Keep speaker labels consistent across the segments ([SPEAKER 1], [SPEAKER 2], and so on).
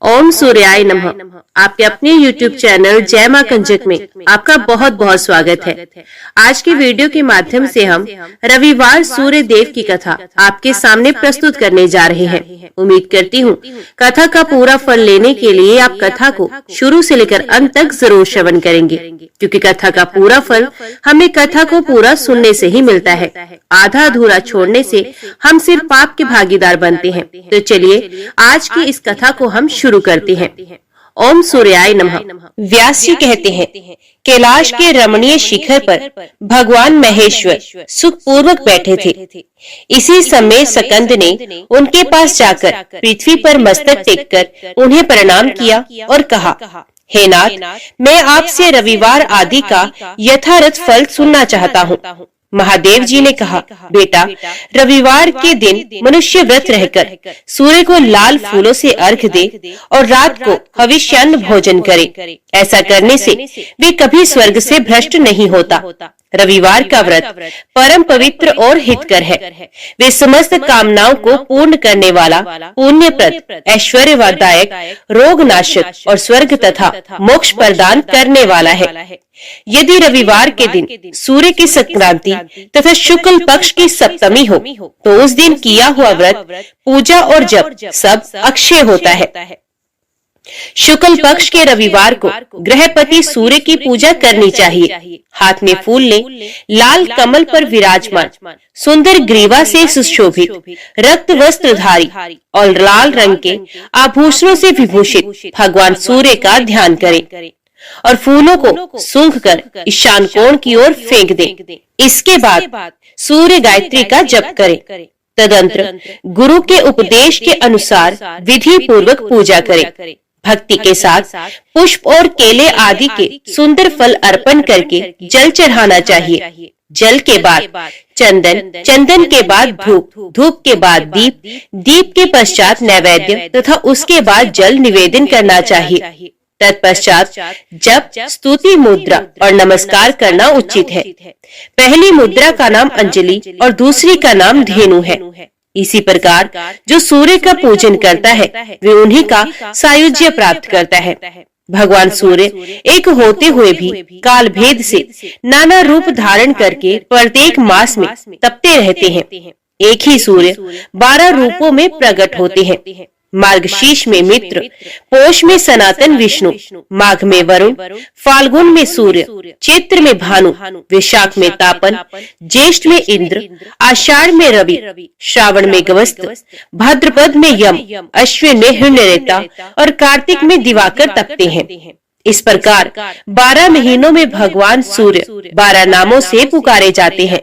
[SPEAKER 1] ओम सूर्याय नमः। आपके अपने YouTube चैनल जय मां कंजक में आपका बहुत बहुत स्वागत है। आज की वीडियो के माध्यम से हम रविवार सूर्य देव की कथा आपके सामने प्रस्तुत करने जा रहे हैं। उम्मीद करती हूँ कथा का पूरा फल लेने के लिए आप कथा को शुरू से लेकर अंत तक जरूर श्रवण करेंगे, क्योंकि कथा का पूरा फल हमें कथा को पूरा सुनने से ही मिलता है। आधा अधूरा छोड़ने से हम सिर्फ पाप के भागीदार बनते हैं। तो चलिए आज की इस कथा को हम शुरू करते हैं। ओम सूर्याय नमः। व्यास जी कहते हैं, कैलाश के रमणीय शिखर पर भगवान महेश्वर सुखपूर्वक बैठे थे। इसी समय सकंद ने उनके पास जाकर पृथ्वी पर मस्तक टेककर उन्हें प्रणाम किया और कहा, हे नाथ, मैं आपसे रविवार आदि का यथार्थ फल सुनना चाहता हूँ। महादेव जी ने कहा, बेटा, रविवार के दिन मनुष्य व्रत रहकर सूर्य को लाल फूलों से अर्घ दे और रात को हविष्यान्न भोजन करे। ऐसा करने से वे कभी स्वर्ग से भ्रष्ट नहीं होता। रविवार का व्रत परम पवित्र और हितकर है। वे समस्त कामनाओं को पूर्ण करने वाला, पुण्यप्रद, ऐश्वर्यदायक, रोग नाशक और स्वर्ग तथा मोक्ष प्रदान करने वाला है। यदि रविवार के दिन सूर्य की संक्रांति तथा शुक्ल पक्ष की सप्तमी हो तो उस दिन किया हुआ व्रत, पूजा और जप सब अक्षय होता है। शुक्ल पक्ष के रविवार को ग्रहपति सूर्य की पूजा करनी चाहिए। हाथ में फूल ले, लाल कमल पर विराजमान, सुंदर ग्रीवा से सुशोभित, रक्त वस्त्रधारी और लाल रंग के आभूषणों से विभूषित भगवान सूर्य का ध्यान करें और फूलों को सूंघ कर ईशान कोण की ओर फेंक दें। इसके बाद सूर्य गायत्री का जप करें। तदंतर गुरु के उपदेश के अनुसार विधि पूर्वक पूजा करें। भक्ति के साथ पुष्प और केले आदि के सुंदर फल अर्पण करके जल चढ़ाना चाहिए। जल के बाद चंदन, चंदन के बाद धूप, धूप के बाद दीप, दीप के पश्चात नैवेद्य तथा उसके बाद जल निवेदन करना चाहिए। तत्पश्चात जप, स्तुति मुद्रा और नमस्कार करना उचित है। पहली मुद्रा का नाम अंजलि और दूसरी का नाम धेनु है। इसी प्रकार जो सूर्य का पूजन करता है वे उन्हीं का सायुज्य प्राप्त करता है। भगवान सूर्य एक होते हुए भी काल भेद से नाना रूप धारण करके प्रत्येक मास में तपते रहते हैं। एक ही सूर्य 12 रूपों में प्रकट होते हैं। मार्गशीर्ष में मित्र, पोष में सनातन विष्णु, माघ में वरुण, फाल्गुन में सूर्य, चैत्र में भानु, वैशाख में तापन, ज्येष्ठ में इंद्र, आषाढ़ में रवि, श्रावण में गवस्त, भाद्रपद में यम, अश्विन में हिरण्यरेता और कार्तिक में दिवाकर तपते हैं। इस प्रकार 12 महीनों में भगवान सूर्य 12 नामों से पुकारे जाते हैं।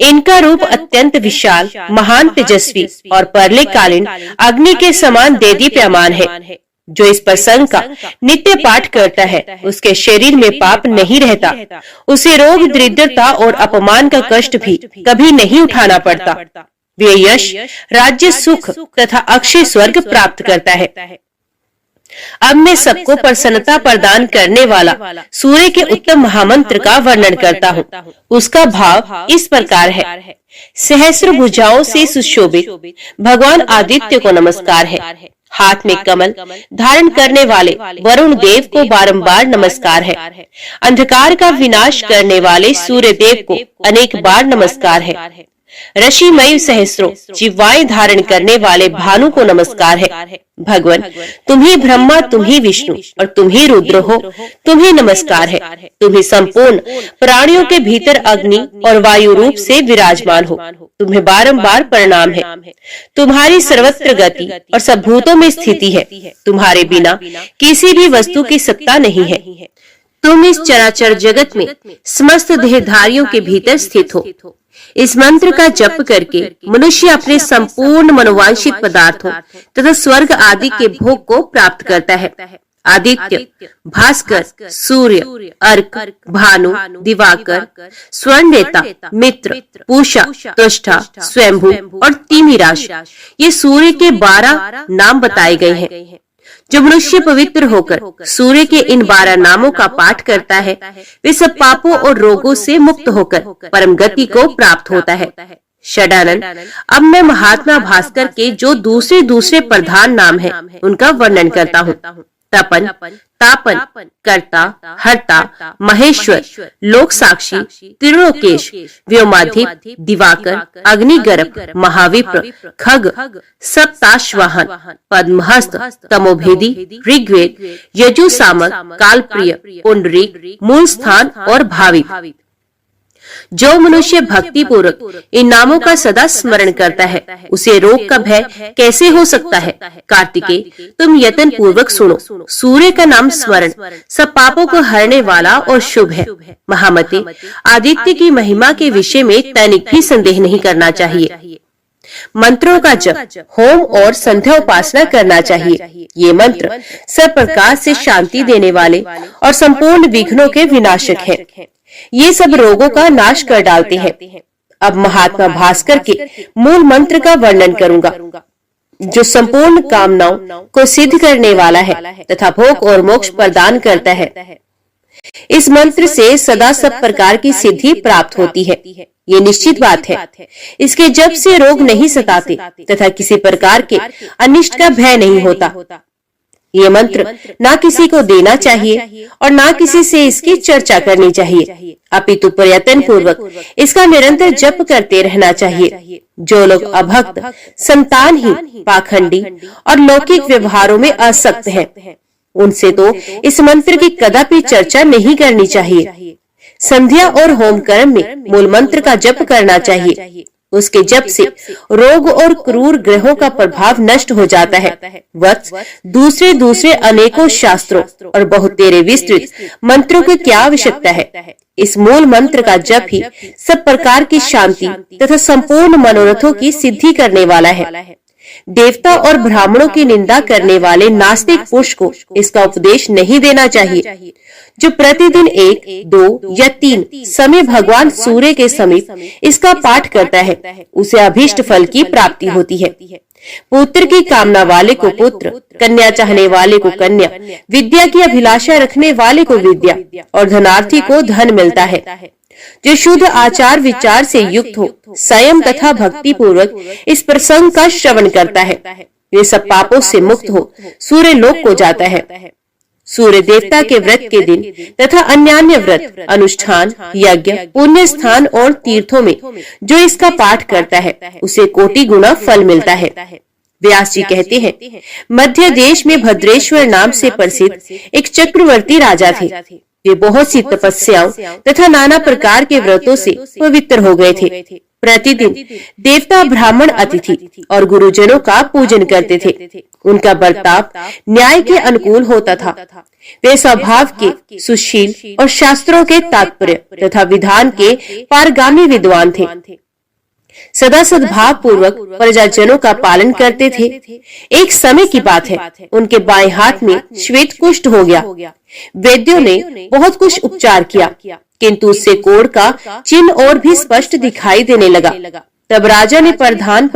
[SPEAKER 1] इनका रूप अत्यंत विशाल, महान, तेजस्वी और प्रलयकालीन अग्नि के समान देदीप्यमान है। जो इस प्रसंग का नित्य पाठ करता है उसके शरीर में पाप नहीं रहता। उसे रोग, दरिद्रता और अपमान का कष्ट भी कभी नहीं उठाना पड़ता। वे यश, राज्य, सुख तथा अक्षय स्वर्ग प्राप्त करता है। अब मैं सबको प्रसन्नता प्रदान करने वाला सूर्य के उत्तम महामंत्र का वर्णन करता हूँ। उसका भाव इस प्रकार है। सहस्र भुजाओं से सुशोभित भगवान आदित्य को नमस्कार है। हाथ में कमल धारण करने वाले वरुण देव को बारंबार नमस्कार है। अंधकार का विनाश करने वाले सूर्य देव को अनेक बार नमस्कार है। ऋषिमय सहस्रों जिह्वाएं धारण करने वाले भानु को नमस्कार है। भगवान, तुम ही ब्रह्मा, तुम ही विष्णु और तुम ही रुद्र हो, तुम ही नमस्कार है। तुम ही संपूर्ण प्राणियों के भीतर अग्नि और वायु रूप से विराजमान हो, तुम्हें बारंबार प्रणाम है। तुम्हारी सर्वत्र गति और सब भूतों में स्थिति है। तुम्हारे बिना किसी भी वस्तु की सत्ता नहीं है। तुम इस चराचर जगत में समस्त देहधारियों के भीतर स्थित हो। इस मंत्र का जप करके मनुष्य अपने संपूर्ण मनोवांछित पदार्थों तथा स्वर्ग आदि के भोग को प्राप्त करता है। आदित्य, भास्कर, सूर्य, अर्क, भानु, दिवाकर, स्वर्णरेता, मित्र, पूषा, त्वष्टा, स्वयंभू और तिमिराश, ये सूर्य के 12 नाम बताए गए हैं। जो मनुष्य पवित्र होकर सूर्य के इन 12 नामों का पाठ करता है वे सब पापों और रोगों से मुक्त होकर परम गति को प्राप्त होता है। षडानन। अब मैं महात्मा भास्कर के जो दूसरे प्रधान नाम हैं, उनका वर्णन करता हूँ। तपन, तापन, कर्ता, हर्ता, महेश्वर, लोक साक्षी, त्रिलोकेश, व्योमाधिप, दिवाकर, अग्निगर्भ, महाविप्र, खग, सप्ताश्वाहन, पद्महस्त, तमोभेदी, ऋग्वेद, यजुसामक, कालप्रिय, पुंडरीक, मूल स्थान और भाविक। जो मनुष्य भक्ति पूर्वक इन नामों का सदा स्मरण करता है, उसे रोग का भय कैसे हो सकता है। कार्तिकेय, तुम यत्न पूर्वक सुनो। सूर्य का नाम स्मरण सब पापों को हरने वाला और शुभ है। महामते, आदित्य की महिमा के विषय में तनिक भी संदेह नहीं करना चाहिए। मंत्रों का जप, होम और संध्या उपासना करना चाहिए। ये मंत्र सब प्रकार से शांति देने वाले और संपूर्ण विघ्नों के विनाशक हैं। ये सब रोगों का नाश कर डालते हैं। अब महात्मा भास्कर के मूल मंत्र का वर्णन करूंगा, जो संपूर्ण कामनाओं को सिद्ध करने वाला है तथा भोग और मोक्ष प्रदान करता है। इस मंत्र से सदा सब प्रकार की सिद्धि प्राप्त होती है, ये निश्चित बात है। इसके जप से रोग नहीं सताते तथा किसी प्रकार के अनिष्ट का भय नहीं होता। ये मंत्र ना किसी को देना चाहिए और ना किसी से इसकी चर्चा करनी चाहिए, अपितु प्रयत्न पूर्वक इसका निरंतर जप करते रहना चाहिए। जो लोग अभक्त, संतानहीन, पाखंडी और लौकिक व्यवहारों में आसक्त हैं, उनसे तो इस मंत्र की कदापि चर्चा नहीं करनी चाहिए। संध्या और होम कर्म में मूल मंत्र का जप करना चाहिए। उसके जप से रोग और क्रूर ग्रहों का प्रभाव नष्ट हो जाता है। वत्स, दूसरे अनेकों शास्त्रों और बहुतेरे विस्तृत मंत्रों की क्या आवश्यकता है। इस मूल मंत्र का जप ही सब प्रकार की शांति तथा संपूर्ण मनोरथों की सिद्धि करने वाला है। देवता और ब्राह्मणों की निंदा करने वाले नास्तिक पुरुष को इसका उपदेश नहीं देना चाहिए। जो प्रतिदिन 1, 2 या 3 समय भगवान सूर्य के समीप इसका पाठ करता है, उसे अभीष्ट फल की प्राप्ति होती है। पुत्र की कामना वाले को पुत्र, कन्या चाहने वाले को कन्या, विद्या की अभिलाषा रखने वाले को विद्या और धनार्थी को धन मिलता है। जो शुद्ध आचार विचार से युक्त हो, संयम तथा भक्ति पूर्वक इस प्रसंग का श्रवण करता है, वे सब पापों से मुक्त हो सूर्य लोक को जाता है। सूर्य देवता के व्रत के दिन तथा अन्यान्य व्रत, अनुष्ठान, यज्ञ, पुण्य स्थान और तीर्थों में जो इसका पाठ करता है, उसे कोटि गुना फल मिलता है। व्यास जी कहते हैं, मध्य देश में भद्रेश्वर नाम से प्रसिद्ध एक चक्रवर्ती राजा थे। वे बहुत सी तपस्याओं तथा नाना प्रकार के व्रतों से पवित्र हो गए थे। प्रतिदिन देवता, ब्राह्मण, अतिथि और गुरुजनों का पूजन करते थे। उनका बर्ताव न्याय के अनुकूल होता था। वे स्वभाव के सुशील और शास्त्रों के तात्पर्य तथा विधान के पारगामी विद्वान थे। सदा सद्भाव पूर्वक प्रजाजनों का पालन करते थे। एक समय की बात है, उनके बाएं हाथ में श्वेत कुष्ठ हो गया। वैद्यों ने बहुत कुछ उपचार किया, किंतु उससे कोढ़ का चिन्ह और भी स्पष्ट दिखाई देने लगा। तब राजा ने प्रधान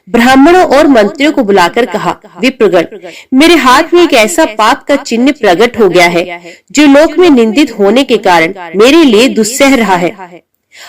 [SPEAKER 1] ब्राह्मणों और मंत्रियों को बुलाकर कहा, विप्रगण, मेरे हाथ में एक ऐसा पाप का चिन्ह प्रकट हो गया है, जो लोक में निंदित होने के कारण मेरे लिए दुस्सह रहा है।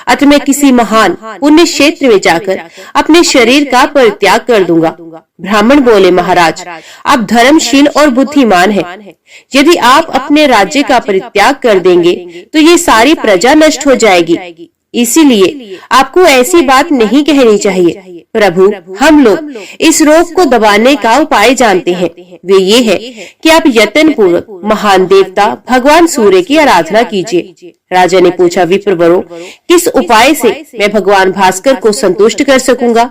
[SPEAKER 1] अतः मैं किसी महान पुण्य क्षेत्र में जाकर अपने शरीर का परित्याग कर दूंगा। ब्राह्मण बोले, महाराज, आप धर्मशील और बुद्धिमान हैं। यदि आप अपने राज्य का परित्याग कर देंगे तो ये सारी प्रजा नष्ट हो जाएगी। इसीलिए आपको ऐसी बात नहीं कहनी चाहिए। प्रभु, हम लोग इस रोग को दबाने का उपाय जानते हैं। वे ये है कि आप यत्न पूर्वक महान देवता भगवान सूर्य की आराधना कीजिए। राजा ने पूछा, विप्रवरों, किस उपाय से मैं भगवान भास्कर को संतुष्ट कर सकूंगा?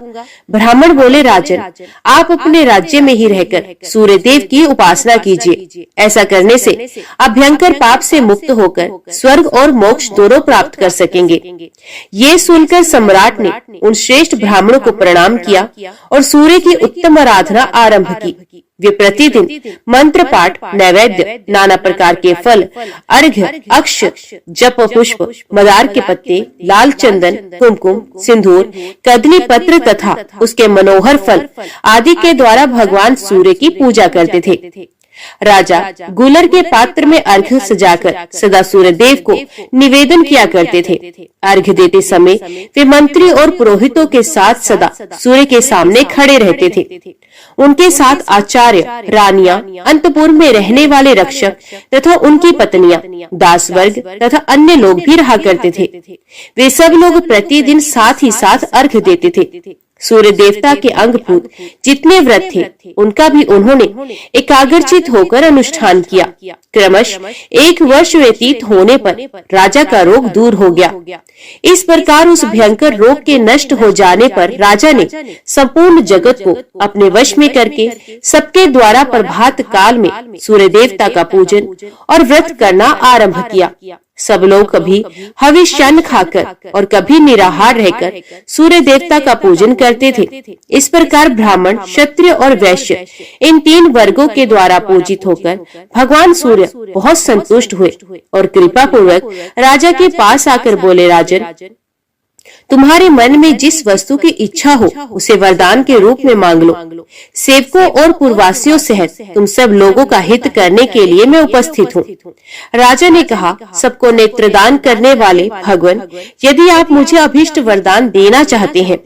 [SPEAKER 1] ब्राह्मण बोले, राजन, आप अपने राज्य में ही रहकर सूर्य देव की उपासना कीजिए। ऐसा करने से आप भयंकर पाप से मुक्त होकर स्वर्ग और मोक्ष दोनों प्राप्त कर सकेंगे। ये सुनकर सम्राट ने उन श्रेष्ठ ब्राह्मणों को प्रणाम किया और सूर्य की उत्तम आराधना आरंभ की। वे प्रतिदिन मंत्र पाठ, नैवेद्य, नाना प्रकार के फल, अर्घ्य, अक्ष, जप पुष्प, मदार के पत्ते, लाल चंदन, कुमकुम, सिंदूर, कदली पत्र तथा उसके मनोहर फल आदि के द्वारा भगवान सूर्य की पूजा करते थे। राजा गुलर के पात्र में अर्घ्य सजाकर सदा सूर्यदेव को निवेदन किया करते थे। अर्घ्य देते समय वे मंत्री और पुरोहितों के साथ सदा सूर्य के सामने खड़े रहते थे। उनके साथ आचार्य, रानियां, अंतपुर में रहने वाले रक्षक तथा उनकी पत्नियां, दास वर्ग तथा अन्य लोग भी रहा करते थे। वे सब लोग प्रतिदिन साथ ही साथ अर्घ्य देते थे। सूर्य देवता के अंगभूत जितने व्रत थे उनका भी उन्होंने एकाग्रचित होकर अनुष्ठान किया। क्रमश 1 वर्ष व्यतीत होने पर राजा का रोग दूर हो गया। इस प्रकार उस भयंकर रोग के नष्ट हो जाने पर राजा ने संपूर्ण जगत को अपने वश में करके सबके द्वारा प्रभात काल में सूर्य देवता का पूजन और व्रत करना आरंभ किया। सब लोग कभी हविष्यान्न खाकर और कभी निराहार रहकर सूर्य देवता का पूजन करते थे। इस प्रकार ब्राह्मण, क्षत्रिय और वैश्य इन 3 वर्गों के द्वारा पूजित होकर भगवान सूर्य बहुत संतुष्ट हुए और कृपा पूर्वक राजा के पास आकर बोले, राजन, तुम्हारे मन में जिस वस्तु की इच्छा हो उसे वरदान के रूप में मांग लो। सेवकों और पूर्ववासियों सहित तुम सब लोगों का हित करने के लिए मैं उपस्थित हूँ। राजा ने कहा, सबको नेत्रदान करने वाले भगवान, यदि आप मुझे अभीष्ट वरदान देना चाहते हैं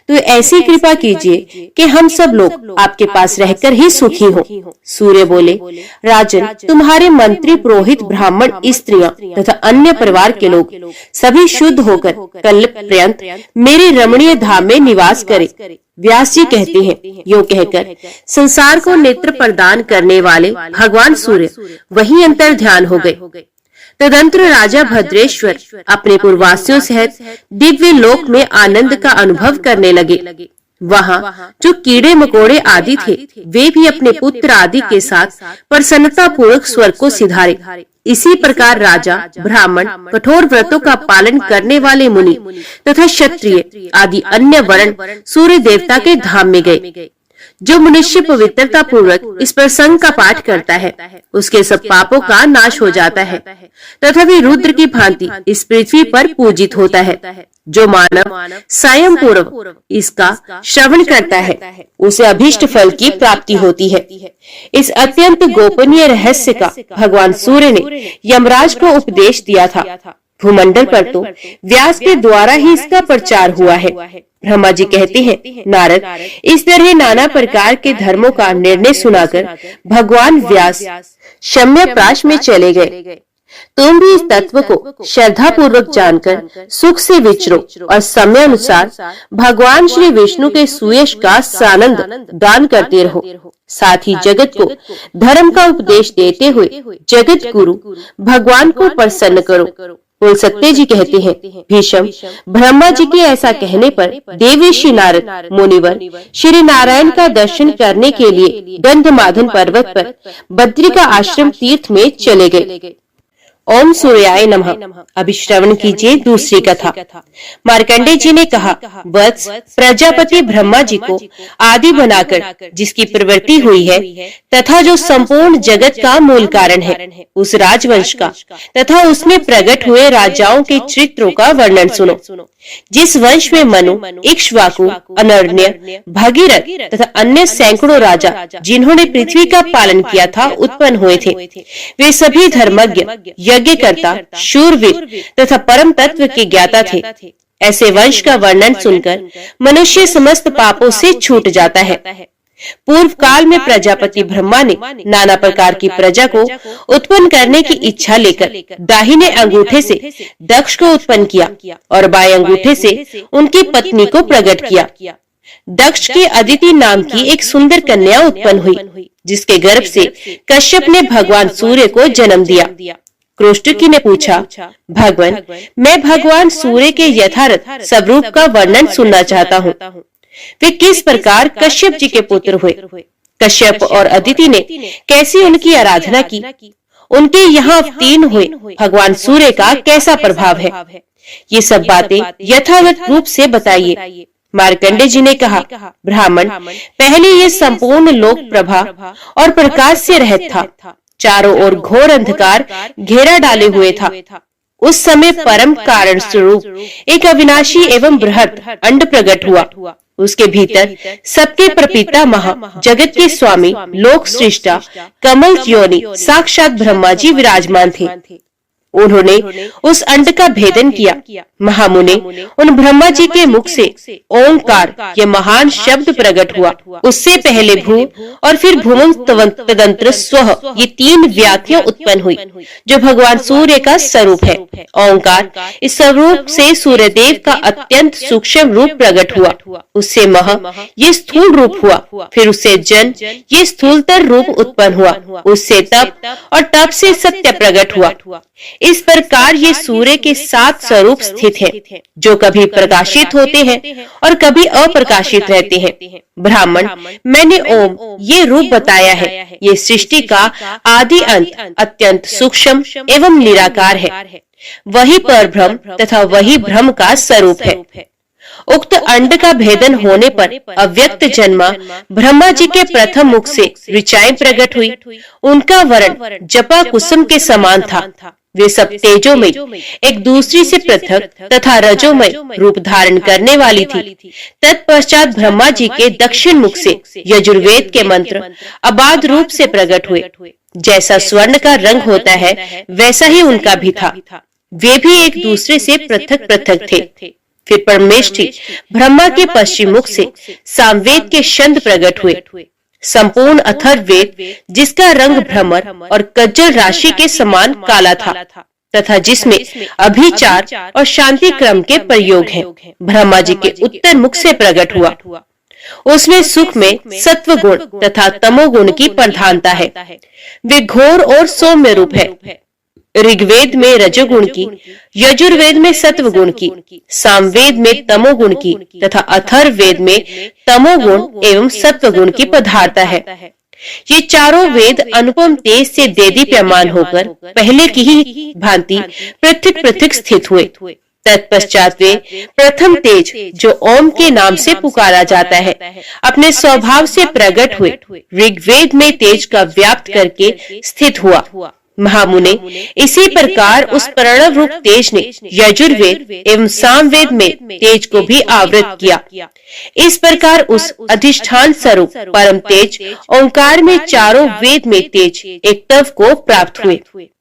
[SPEAKER 1] तो ऐसी कृपा कीजिए कि हम सब लोग आपके पास रहकर ही सुखी हों। सूर्य बोले, राजन, तुम्हारे मंत्री, पुरोहित, ब्राह्मण, स्त्रियां तथा अन्य परिवार के लोग सभी शुद्ध होकर कल्प पर्यंत मेरे रमणीय धाम में निवास करे। व्यास जी कहते हैं, यो कहकर संसार को नेत्र प्रदान करने वाले भगवान सूर्य वहीं अंतर ध्यान हो गए। तदंतर राजा भद्रेश्वर अपने पूर्ववासियों सहित दिव्य लोक में आनंद का अनुभव करने लगे। वहाँ जो कीड़े मकोड़े आदि थे वे भी अपने पुत्र आदि के साथ प्रसन्नता पूर्वक स्वर्ग को सिधारे। इसी प्रकार राजा, ब्राह्मण, कठोर व्रतों का पालन करने वाले मुनि तथा क्षत्रिय आदि अन्य वर्ण सूर्य देवता के धाम में गए। जो मनुष्य पवित्रता पूर्वक इस प्रसंग का पाठ करता है उसके सब पापों का नाश हो जाता है तथा वे रुद्र की भांति इस पृथ्वी पर पूजित होता है। जो मानव स्वयं पूर्व इसका श्रवण करता है उसे अभीष्ट फल की प्राप्ति होती है। इस अत्यंत गोपनीय रहस्य का भगवान सूर्य ने यमराज को उपदेश दिया था। भूमंडल पर तो व्यास के द्वारा ही इसका प्रचार हुआ है। ब्रह्मा जी कहते हैं, नारद, इस तरह नाना प्रकार के धर्मों का निर्णय सुनाकर भगवान व्यास शम्यप्राश में चले गए। तुम भी इस तत्व को श्रद्धा पूर्वक जानकर सुख से विचरो और समय अनुसार भगवान श्री विष्णु के सुयश का सानंद दान करते रहो। साथ ही जगत को धर्म का उपदेश देते हुए जगत गुरु भगवान को प्रसन्न करो। बोल सकते जी कहते हैं, भीष्म, ब्रह्मा जी के ऐसा कहने पर देवर्षि नारद मुनिवर श्री नारायण का दर्शन करने के लिए गंधमादन पर्वत पर बद्री का आश्रम तीर्थ में चले गए। ओम सूर्याय नमः। अभी श्रवण कीजिए दूसरी कथा। मार्कंडेय जी ने कहा, वत्स, प्रजापति ब्रह्मा जी को आदि बनाकर जिसकी प्रवृत्ति हुई है तथा जो संपूर्ण जगत का मूल कारण है उस राजवंश का तथा उसमें प्रकट हुए राजाओं के चरित्रों का वर्णन सुनो। जिस वंश में मनु, इक्ष्वाकु, अनर्ण्य, भगीरथ तथा अन्य सैकड़ों राजा जिन्होंने पृथ्वी का पालन किया था उत्पन्न हुए थे, वे सभी धर्मज्ञ, यज्ञकर्ता, शूरवीर तथा परम तत्व के ज्ञाता थे। ऐसे वंश का वर्णन सुनकर मनुष्य समस्त पापों से छूट जाता है। पूर्व काल में प्रजापति ब्रह्मा ने नाना प्रकार की प्रजा को उत्पन्न करने की इच्छा लेकर दाहिने अंगूठे से दक्ष को उत्पन्न किया और बाएं अंगूठे से उनकी पत्नी को प्रकट किया। दक्ष की अदिति नाम की एक सुंदर कन्या उत्पन्न हुई जिसके गर्भ से कश्यप ने भगवान सूर्य को जन्म दिया। क्रोष्टकी ने पूछा, भगवान, मैं भगवान सूर्य के यथार्थ स्वरूप का वर्णन सुनना चाहता हूँ। वे किस प्रकार कश्यप जी के पुत्र हुए, कश्यप और अदिति ने कैसी उनकी आराधना की, उनके यहाँ अवतीर्ण हुए भगवान सूर्य का कैसा प्रभाव है, ये सब बातें यथावत रूप से बताइए। मार्कंडेय जी ने कहा, ब्राह्मण, पहले ये संपूर्ण लोक प्रभा और प्रकाश से रहित था। चारों ओर घोर अंधकार घेरा डाले हुए था। उस समय परम कारण स्वरूप एक अविनाशी एवं बृहत अंड प्रकट हुआ। उसके भीतर सबके प्रपिता महा जगत के स्वामी लोक सृष्टा कमल योनि साक्षात ब्रह्मा जी विराजमान थे। उन्होंने उस अंड का भेदन किया। महामुने उन ब्रह्मा जी के मुख से ओंकार ये महान शब्द प्रकट हुआ। उससे पहले भू और फिर भूमं तदंत्र स्वः ये 3 व्याख्याएं उत्पन्न हुई जो भगवान सूर्य का स्वरूप है। ओंकार इस स्वरूप से सूर्यदेव का अत्यंत सूक्ष्म रूप प्रकट हुआ। उससे मह ये स्थूल रूप हुआ। फिर उससे जन ये स्थूलतर रूप उत्पन्न हुआ। उससे तप और तप से सत्य प्रकट हुआ। इस प्रकार ये सूर्य के 7 स्वरूप स्थित हैं, जो कभी प्रकाशित होते हैं और कभी अप्रकाशित रहते हैं। ब्राह्मण मैंने ओम ये रूप बताया है। ये सृष्टि का आदि अंत अत्यंत सूक्ष्म एवं निराकार है। वही परब्रह्म तथा वही ब्रह्म का स्वरूप है। उक्त अंड का भेदन होने पर अव्यक्त जन्मा ब्रह्मा जी के प्रथम मुख से ऋचाएं प्रकट हुई। उनका वर्ण जपा कुसुम के समान था। वे सब तेजोमय एक दूसरी से पृथक तथा रजोमय रूप धारण करने वाली थी। तत्पश्चात ब्रह्मा जी के दक्षिण मुख से यजुर्वेद के मंत्र अबाध रूप से प्रकट हुए। जैसा स्वर्ण का रंग होता है वैसा ही उनका भी था। वे भी एक दूसरे से पृथक पृथक थे। फिर परमेष्ठी ब्रह्मा के पश्चिम मुख से सामवेद के छंद प्रकट हुए। संपूर्ण अथर्ववेद जिसका रंग भ्रमर और कज्जल राशि के समान काला था तथा जिसमें अभिचार और शांति क्रम के प्रयोग हैं, ब्रह्मा जी के उत्तर मुख से प्रकट हुआ। उसमें सुख में सत्व गुण तथा तमोगुण की प्रधानता है। वे घोर और सौम्य रूप है। ऋग्वेद में रजोगुण की, यजुर्वेद में सत्व गुण की, सामवेद में तमोगुण की तथा अथर्ववेद में तमोगुण एवं सत्व गुण की पदार्थ है। ये चारों वेद अनुपम तेज से देदीप्यमान होकर पहले की ही भांति पृथक पृथक स्थित हुए। तत्पश्चात वे प्रथम तेज जो ओम के नाम से पुकारा जाता है अपने स्वभाव से प्रकट हुए। ऋग्वेद में तेज का व्याप्त करके स्थित हुआ। महामुने इसी प्रकार उस प्रणव रूप तेज ने यजुर्वेद एवं सामवेद में तेज को भी आवृत किया। इस प्रकार उस अधिष्ठान स्वरूप परम तेज ओंकार में चारों वेद में तेज एक तव को प्राप्त हुए।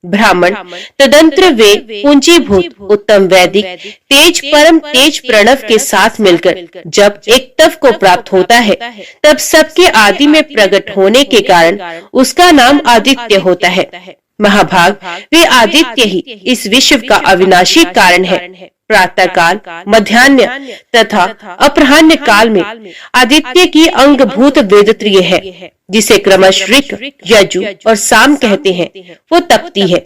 [SPEAKER 1] ब्राह्मण तदंत्र वे पूंजीभूत उत्तम वैदिक तेज परम तेज प्रणव के साथ मिलकर जब एक तव को प्राप्त होता है तब सबके आदि में प्रकट होने के कारण उसका नाम आदित्य होता है। महाभाग वे आदित्य ही इस विश्व का अविनाशी कारण है। प्रातः काल, मध्याह्न तथा अपराह्न काल में आदित्य की अंगभूत वेदत्रिय है जिसे क्रमश ऋक, यजु और साम कहते हैं। वो तपती है।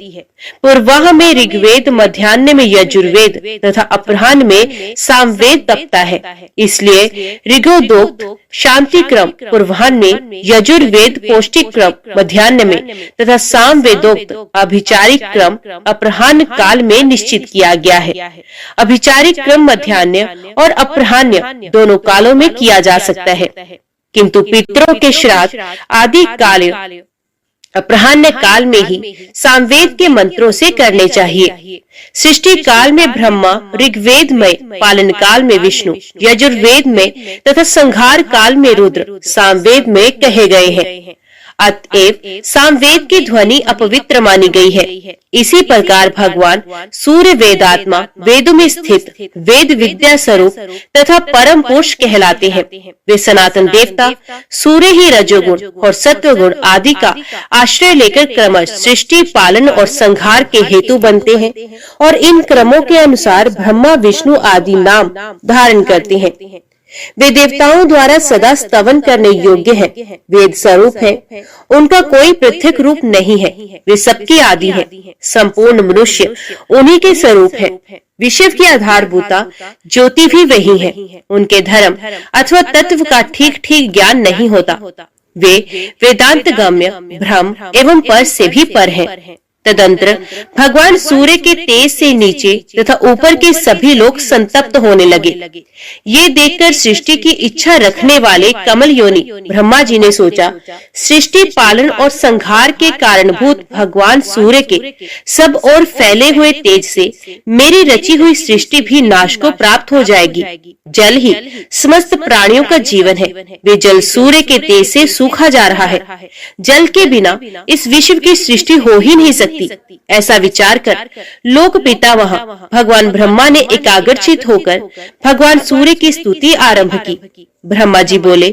[SPEAKER 1] पूर्वाह में ऋग्वेद, मध्याह्न में यजुर्वेद तथा अपराह्न में सामवेद तपता है। इसलिए ऋगोदोक्त शांति क्रम पूर्वाह्न में, यजुर्वेद पौष्टिक क्रम मध्याह्न में तथा सामवेदोक्त अभिचारिक क्रम अपराह्न काल में निश्चित किया गया है। अभिचारिक क्रम मध्याह्न और अपराह्न दोनों कालों में किया जा सकता है, किंतु पितरों के श्राद्ध आदि काल अपराह्न काल में ही सामवेद के मंत्रों से करने चाहिए। सृष्टि काल में ब्रह्मा, ऋग्वेद में पालन काल में विष्णु, यजुर्वेद में तथा संहार काल में रुद्र सामवेद में कहे गए हैं। अतएव सामवेद की ध्वनि अपवित्र मानी गई है। इसी प्रकार भगवान सूर्य वेदात्मा, वेदों में स्थित वेद विद्या स्वरूप तथा परम पुरुष कहलाते हैं। वे सनातन देवता सूर्य ही रजोगुण और सत्वगुण आदि का आश्रय लेकर क्रमश सृष्टि, पालन और संहार के हेतु बनते हैं और इन क्रमों के अनुसार ब्रह्मा, विष्णु आदि नाम धारण करते हैं। वे देवताओं द्वारा सदा स्तवन करने योग्य हैं। वेद स्वरूप है, उनका कोई पृथक रूप नहीं है। वे सबके आदि हैं। संपूर्ण मनुष्य उन्हीं के स्वरूप है। विश्व की आधारभूता ज्योति भी वही है। उनके धर्म अथवा तत्व का ठीक ठीक ज्ञान नहीं होता। वे वेदांत गम्य, ब्रह्म एवं पर से भी पर हैं। तदंतर भगवान सूर्य के तेज से नीचे तथा ऊपर के सभी लोग संतप्त होने लगे। ये देखकर सृष्टि की इच्छा रखने वाले कमल योनि ब्रह्मा जी ने सोचा, सृष्टि पालन और संहार के कारणभूत भगवान सूर्य के सब ओर फैले हुए तेज से मेरी रची हुई सृष्टि भी नाश को प्राप्त हो जाएगी। जल ही समस्त प्राणियों का जीवन है, वे जल सूर्य के तेज से सूखा जा रहा है। जल के बिना इस विश्व की सृष्टि हो ही नहीं सकती। ऐसा विचार कर लोक पिता वहां भगवान ब्रह्मा ने एकाग्रचित होकर भगवान सूर्य की स्तुति आरंभ की। ब्रह्मा जी बोले,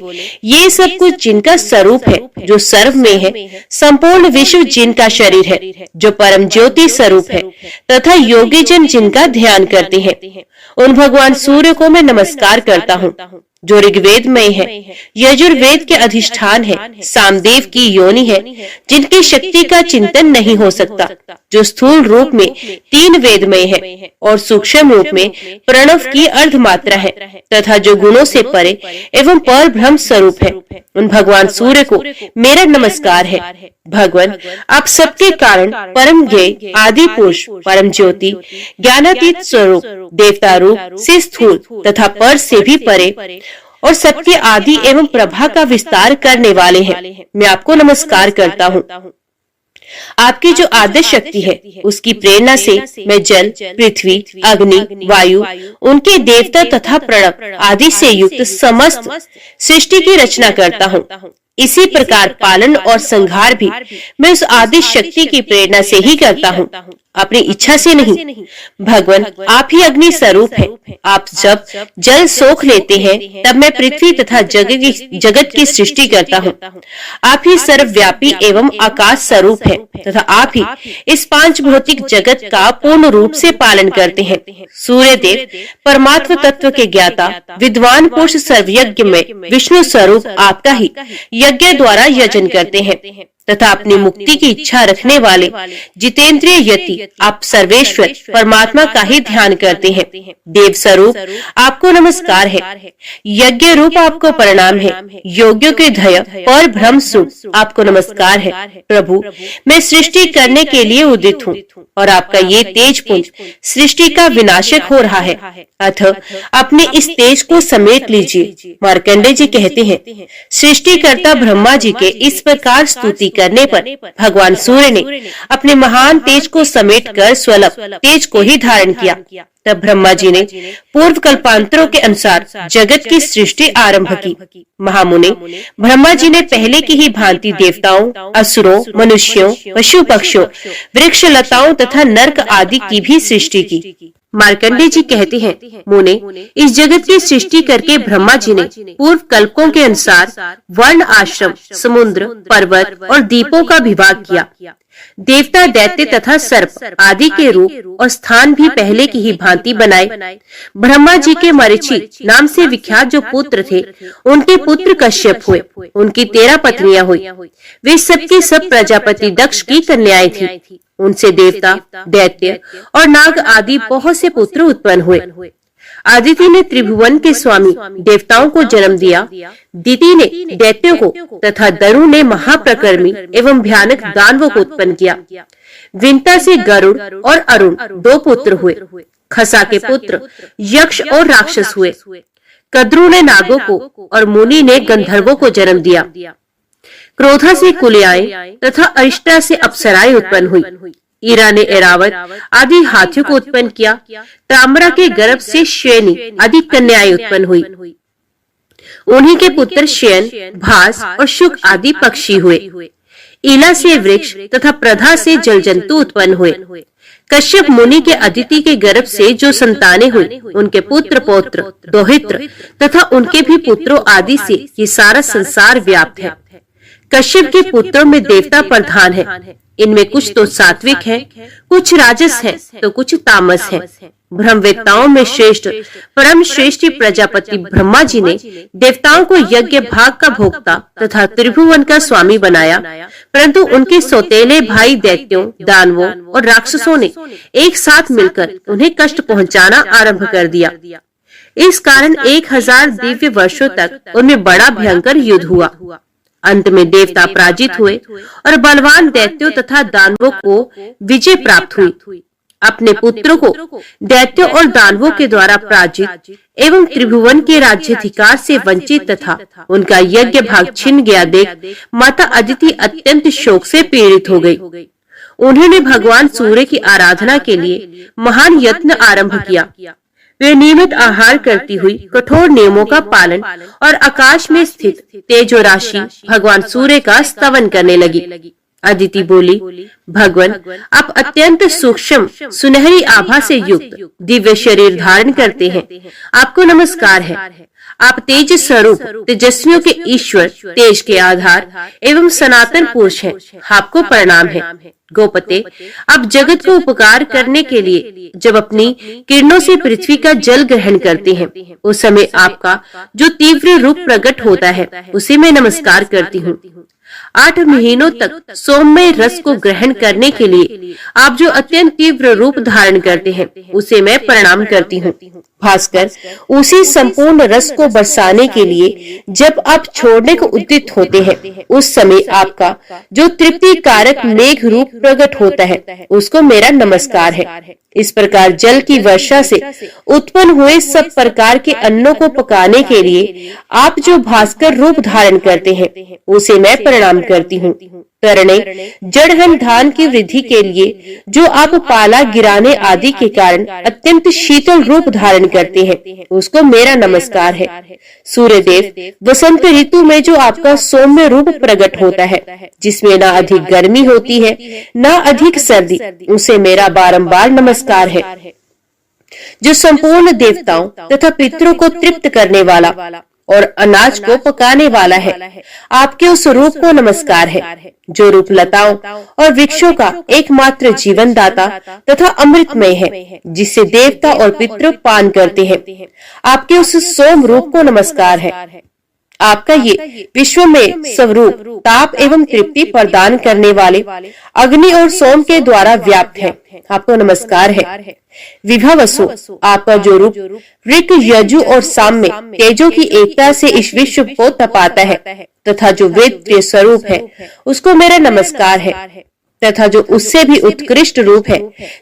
[SPEAKER 1] ये सब कुछ जिनका स्वरूप है, जो सर्व में है, संपूर्ण विश्व जिनका शरीर है, जो परम ज्योति स्वरूप है, तथा योगी जन जिनका ध्यान करते हैं, उन भगवान सूर्य को मैं नमस्कार करता हूँ, जो ऋग्वेद में है, यजुर्वेद के अधिष्ठान है, सामदेव की योनि है, जिनकी शक्ति का चिंतन नहीं हो सकता, जो स्थूल रूप में 3 वेदमय है और सूक्ष्म रूप में प्रणव की अर्धमात्रा है, तथा जो गुणों से परे एवं पर ब्रह्म स्वरूप है, उन भगवान सूर्य को मेरा नमस्कार है। भगवान, आप सबके कारण परम ज्ञेय, आदि पुरुष, परम ज्योति, ज्ञानातीत स्वरूप, देवता रूप से स्थूल तथा पर से भी परे और सबके आदि एवं प्रभा का विस्तार करने वाले हैं। मैं आपको नमस्कार करता हूँ। आपकी जो आदर्श शक्ति है, उसकी प्रेरणा से मैं जल, पृथ्वी, अग्नि, वायु, उनके देवता तथा प्रणव आदि से युक्त समस्त सृष्टि की रचना करता हूँ। इसी प्रकार पालन और संहार भी मैं उस आदिश शक्ति की प्रेरणा से ही करता हूँ, अपनी इच्छा से नहीं। भगवान, आप ही अग्नि स्वरूप हैं। आप जब जल सोख लेते हैं, तब मैं पृथ्वी तथा जगत की सृष्टि करता हूँ। आप ही सर्वव्यापी एवं आकाश स्वरूप हैं, तथा आप ही इस 5 भौतिक जगत का पूर्ण रूप से पालन करते हैं। सूर्य देव परमात्म तत्व के ज्ञाता, विद्वान पुरुष, सर्वयज्ञ में विष्णु स्वरूप आपका ही यज्ञ द्वारा यजन करते हैं, तथा अपनी मुक्ति की इच्छा रखने वाले जितेंद्रिय यति आप सर्वेश्वर परमात्मा का ही ध्यान करते हैं। देव स्वरूप आपको नमस्कार है। यज्ञ रूप आपको प्रणाम है। योग्यों के ध्येय पर ब्रह्म स्वरूप आपको नमस्कार है। प्रभु, मैं सृष्टि करने के लिए उदित हूँ और आपका ये तेज पुंज सृष्टि का विनाशक हो रहा है, अतः अपने इस तेज को समेट लीजिए। मार्कंडेय जी कहते हैं, सृष्टिकर्ता ब्रह्मा जी के इस प्रकार स्तुति करने पर भगवान सूर्य ने अपने महान तेज को समेटकर स्वल्प तेज को ही धारण किया। तब ब्रह्मा जी ने पूर्व कल्पांतरों के अनुसार जगत की सृष्टि आरंभ की। महामुनि ब्रह्मा जी ने पहले की ही भांति देवताओं, असुरों, मनुष्यों, पशु पक्षियों, वृक्ष लताओं तथा नर्क आदि की भी सृष्टि की। मार्कंडेय जी कहते हैं, मुने, इस जगत की सृष्टि करके ब्रह्मा जी ने पूर्व कल्पों के अनुसार वर्ण, आश्रम, समुद्र, पर्वत और द्वीपों का विभाग किया। देवता, दैत्य तथा सर्प आदि के रूप और स्थान भी पहले की ही भांति बनाए। ब्रह्मा जी के मरीचि नाम से विख्यात जो पुत्र थे, उनके पुत्र कश्यप हुए। उनकी 13 पत्नियां हुई। वे सबके सब प्रजापति दक्ष की कन्याएं थी। उनसे देवता, दैत्य और नाग आदि बहुत से पुत्र उत्पन्न हुए। आदिति ने त्रिभुवन के स्वामी देवताओं को जन्म दिया। दिति ने दैत्यों को तथा दरु ने महाप्रकर्मी एवं भयानक दानवों को उत्पन्न किया। विंता से गरुड़ और अरुण 2 पुत्र हुए। खसा के पुत्र यक्ष और राक्षस हुए। कद्रु ने नागों को और मुनि ने गंधर्वों को जन्म दिया। क्रोधा से कुलियाएं तथा अरिष्टा से अप्सराएं उत्पन्न हुई। ईरा ने एरावत आदि हाथियों को उत्पन्न किया। ताम्रा के गर्भ से श्येनी आदि कन्याएं उत्पन्न हुई। उन्हीं के पुत्र श्येन, भास और शुक आदि पक्षी हुए। ईला से वृक्ष तथा प्रधा से जल जंतु उत्पन्न हुए। कश्यप मुनि के अदिति के गर्भ से जो संतानें हुई, उनके पुत्र पौत्र, दोहित्र तथा उनके भी पुत्रों आदि से ये सारा संसार व्याप्त है। कश्यप के पुत्रों में देवता प्रधान है। इनमें कुछ तो सात्विक है, कुछ राजस है, तो कुछ तामस है। ब्रह्मवेत्ताओं में श्रेष्ठ परम श्रेष्ठ प्रजापति ब्रह्मा जी ने देवताओं को यज्ञ भाग का भोक्ता तथा त्रिभुवन का स्वामी बनाया, परंतु उनके सौतेले भाई दैत्यों, दानवों और राक्षसों ने एक साथ मिलकर उन्हें कष्ट पहुंचाना आरंभ कर दिया। इस कारण 1000 दिव्य वर्षों तक उनमें बड़ा भयंकर युद्ध हुआ। अंत में देवता पराजित हुए और बलवान दैत्यों तथा दानवों को विजय प्राप्त हुई। अपने पुत्रों को दैत्यों और दानवों के द्वारा पराजित एवं त्रिभुवन के राज्याधिकार से वंचित तथा उनका यज्ञ भाग छिन गया देख माता अदिति अत्यंत शोक से पीड़ित हो गई। उन्होंने भगवान सूर्य की आराधना के लिए महान यत्न आरंभ किया। वे नियमित आहार करती हुई कठोर नियमों का पालन और आकाश में स्थित तेजो राशि भगवान सूर्य का स्तवन करने लगी। अदिति बोली, भगवान, आप अत्यंत सूक्ष्म सुनहरी आभा से युक्त दिव्य शरीर धारण करते हैं। आपको नमस्कार है। आप तेज स्वरूप, तेजस्वियों के ईश्वर, तेज के आधार एवं सनातन पुरुष हैं। आपको प्रणाम है। गोपते, आप जगत को उपकार करने के लिए जब अपनी किरणों से पृथ्वी का जल ग्रहण करते हैं, उस समय आपका जो तीव्र रूप प्रकट होता है उसे मैं नमस्कार करती हूँ। 8 महीनों तक सौम्य रस को ग्रहण करने के लिए आप जो अत्यंत तीव्र रूप धारण करते हैं उसे मैं प्रणाम करती हूँ। भास्कर, उसी संपूर्ण रस को बरसाने के लिए जब आप छोड़ने को उद्यत होते हैं, उस समय आपका जो तृप्ति कारक मेघ रूप प्रकट होता है उसको मेरा नमस्कार है। इस प्रकार जल की वर्षा से उत्पन्न हुए सब प्रकार के अन्नों को पकाने के लिए आप जो भास्कर रूप धारण करते हैं उसे मैं प्रणाम करती हूँ। तरणे, जड़हन धान की वृद्धि के लिए जो आप पाला गिराने आदि के कारण अत्यंत शीतल रूप धारण करते हैं उसको मेरा नमस्कार है। सूर्य देव, वसंत ऋतु में जो आपका सौम्य रूप प्रकट होता है, जिसमें ना अधिक गर्मी होती है ना अधिक सर्दी, उसे मेरा बारंबार नमस्कार है। जो संपूर्ण देवताओं तथा पितरों को तृप्त करने वाला और अनाज को पकाने वाला है, आपके उस रूप को नमस्कार है। जो रूप लताओं और वृक्षों का एकमात्र जीवन दाता तथा अमृतमय है, जिससे देवता और पितृ पान करते हैं, आपके उस सोम रूप को नमस्कार है। आपका ये विश्व में स्वरूप ताप एवं तृप्ति प्रदान करने वाले अग्नि और सोम के द्वारा व्याप्त है। आपको नमस्कार है। विभवसु, आपका जो रूप ऋक, यजु और साम में तेजों की एकता से इस विश्व को तपाता है तथा जो वेद के स्वरूप है उसको मेरा नमस्कार है। तथा जो उससे भी उत्कृष्ट रूप है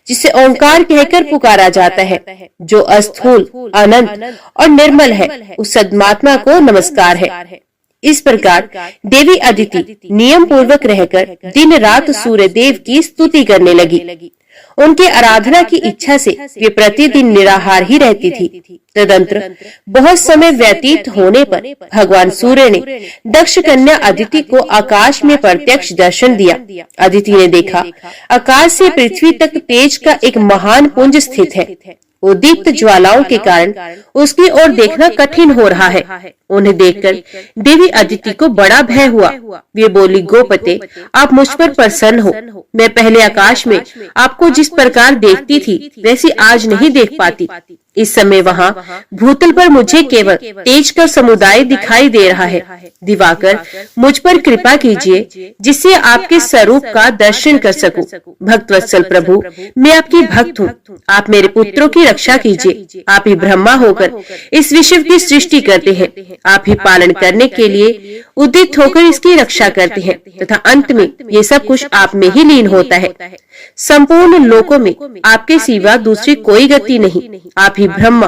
[SPEAKER 1] जिसे ओंकार कहकर पुकारा जाता है, जो अस्थूल, अनंत और निर्मल है, उस सद्मात्मा को नमस्कार है। इस प्रकार देवी अदिति नियम पूर्वक रहकर दिन रात सूर्य देव की स्तुति करने लगी। उनके आराधना की इच्छा से वे प्रतिदिन निराहार ही रहती थी। तदंतर बहुत समय व्यतीत होने पर भगवान सूर्य ने दक्ष कन्या अदिति को आकाश में प्रत्यक्ष दर्शन दिया। अदिति ने देखा, आकाश से पृथ्वी तक तेज का एक महान पुंज स्थित है। उद्दीप्त ज्वालाओं के कारण उसकी ओर देखना कठिन हो रहा है। उन्हें देखकर देवी अदिति को बड़ा भय हुआ। वे बोली, गोपते, आप मुझ पर प्रसन्न हो। मैं पहले आकाश में आपको जिस प्रकार देखती थी वैसी आज नहीं देख पाती। इस समय वहाँ भूतल पर मुझे केवल तेज का समुदाय दिखाई दे रहा है। दिवाकर, मुझ पर कृपा कीजिए जिससे आपके स्वरूप का दर्शन कर सकूं। भक्तवत्सल प्रभु, मैं आपकी भक्त हूँ। आप मेरे पुत्रों की रक्षा कीजिए। आप ही ब्रह्मा होकर इस विश्व की सृष्टि करते हैं। आप ही पालन करने के लिए उदित होकर इसकी रक्षा करते हैं तथा अंत में ये सब कुछ आप में ही लीन होता है। संपूर्ण लोकों में आपके सिवा दूसरी कोई गति नहीं। आप ही ब्रह्मा,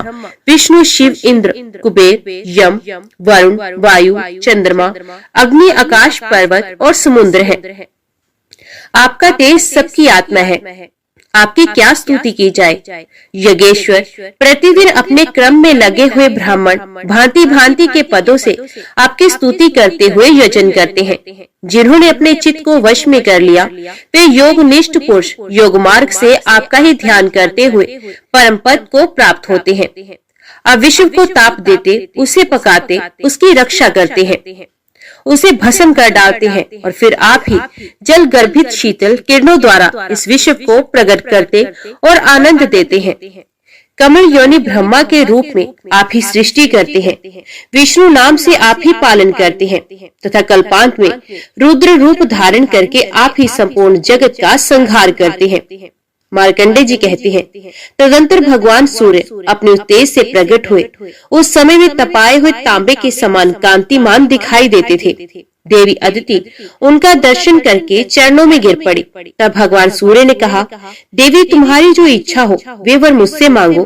[SPEAKER 1] विष्णु, शिव, इंद्र, कुबेर, यम, वरुण, वायु, चंद्रमा, अग्नि, आकाश, पर्वत और समुद्र है। आपका तेज सबकी आत्मा है। आपकी क्या स्तुति की जाए। यज्ञेश्वर प्रतिदिन अपने क्रम में लगे हुए ब्राह्मण भांति भांति के पदों से आपकी स्तुति करते हुए यजन करते हैं। जिन्होंने अपने चित्त को वश में कर लिया वे योगनिष्ठ पुरुष योग मार्ग से आपका ही ध्यान करते हुए परम पद को प्राप्त होते हैं। आप विश्व को ताप देते, उसे पकाते, उसकी रक्षा करते हैं, उसे भस्म कर डालते हैं और फिर आप ही जल गर्भित शीतल किरणों द्वारा इस विश्व को प्रकट करते और आनंद देते हैं। कमल योनि ब्रह्मा के रूप में आप ही सृष्टि करते हैं। विष्णु नाम से आप ही पालन करते हैं तथा कल्पांत में रुद्र रूप धारण करके आप ही संपूर्ण जगत का संहार करते हैं। मार्कंडे जी कहते हैं, तदंतर भगवान सूर्य अपने तेज से प्रकट हुए। उस समय वे तपाए हुए तांबे के समान कांतिमान दिखाई देते थे। देवी अदिति उनका दर्शन करके चरणों में गिर पड़ी। तब भगवान सूर्य ने कहा, देवी तुम्हारी जो इच्छा हो वे वर मुझसे मांगो।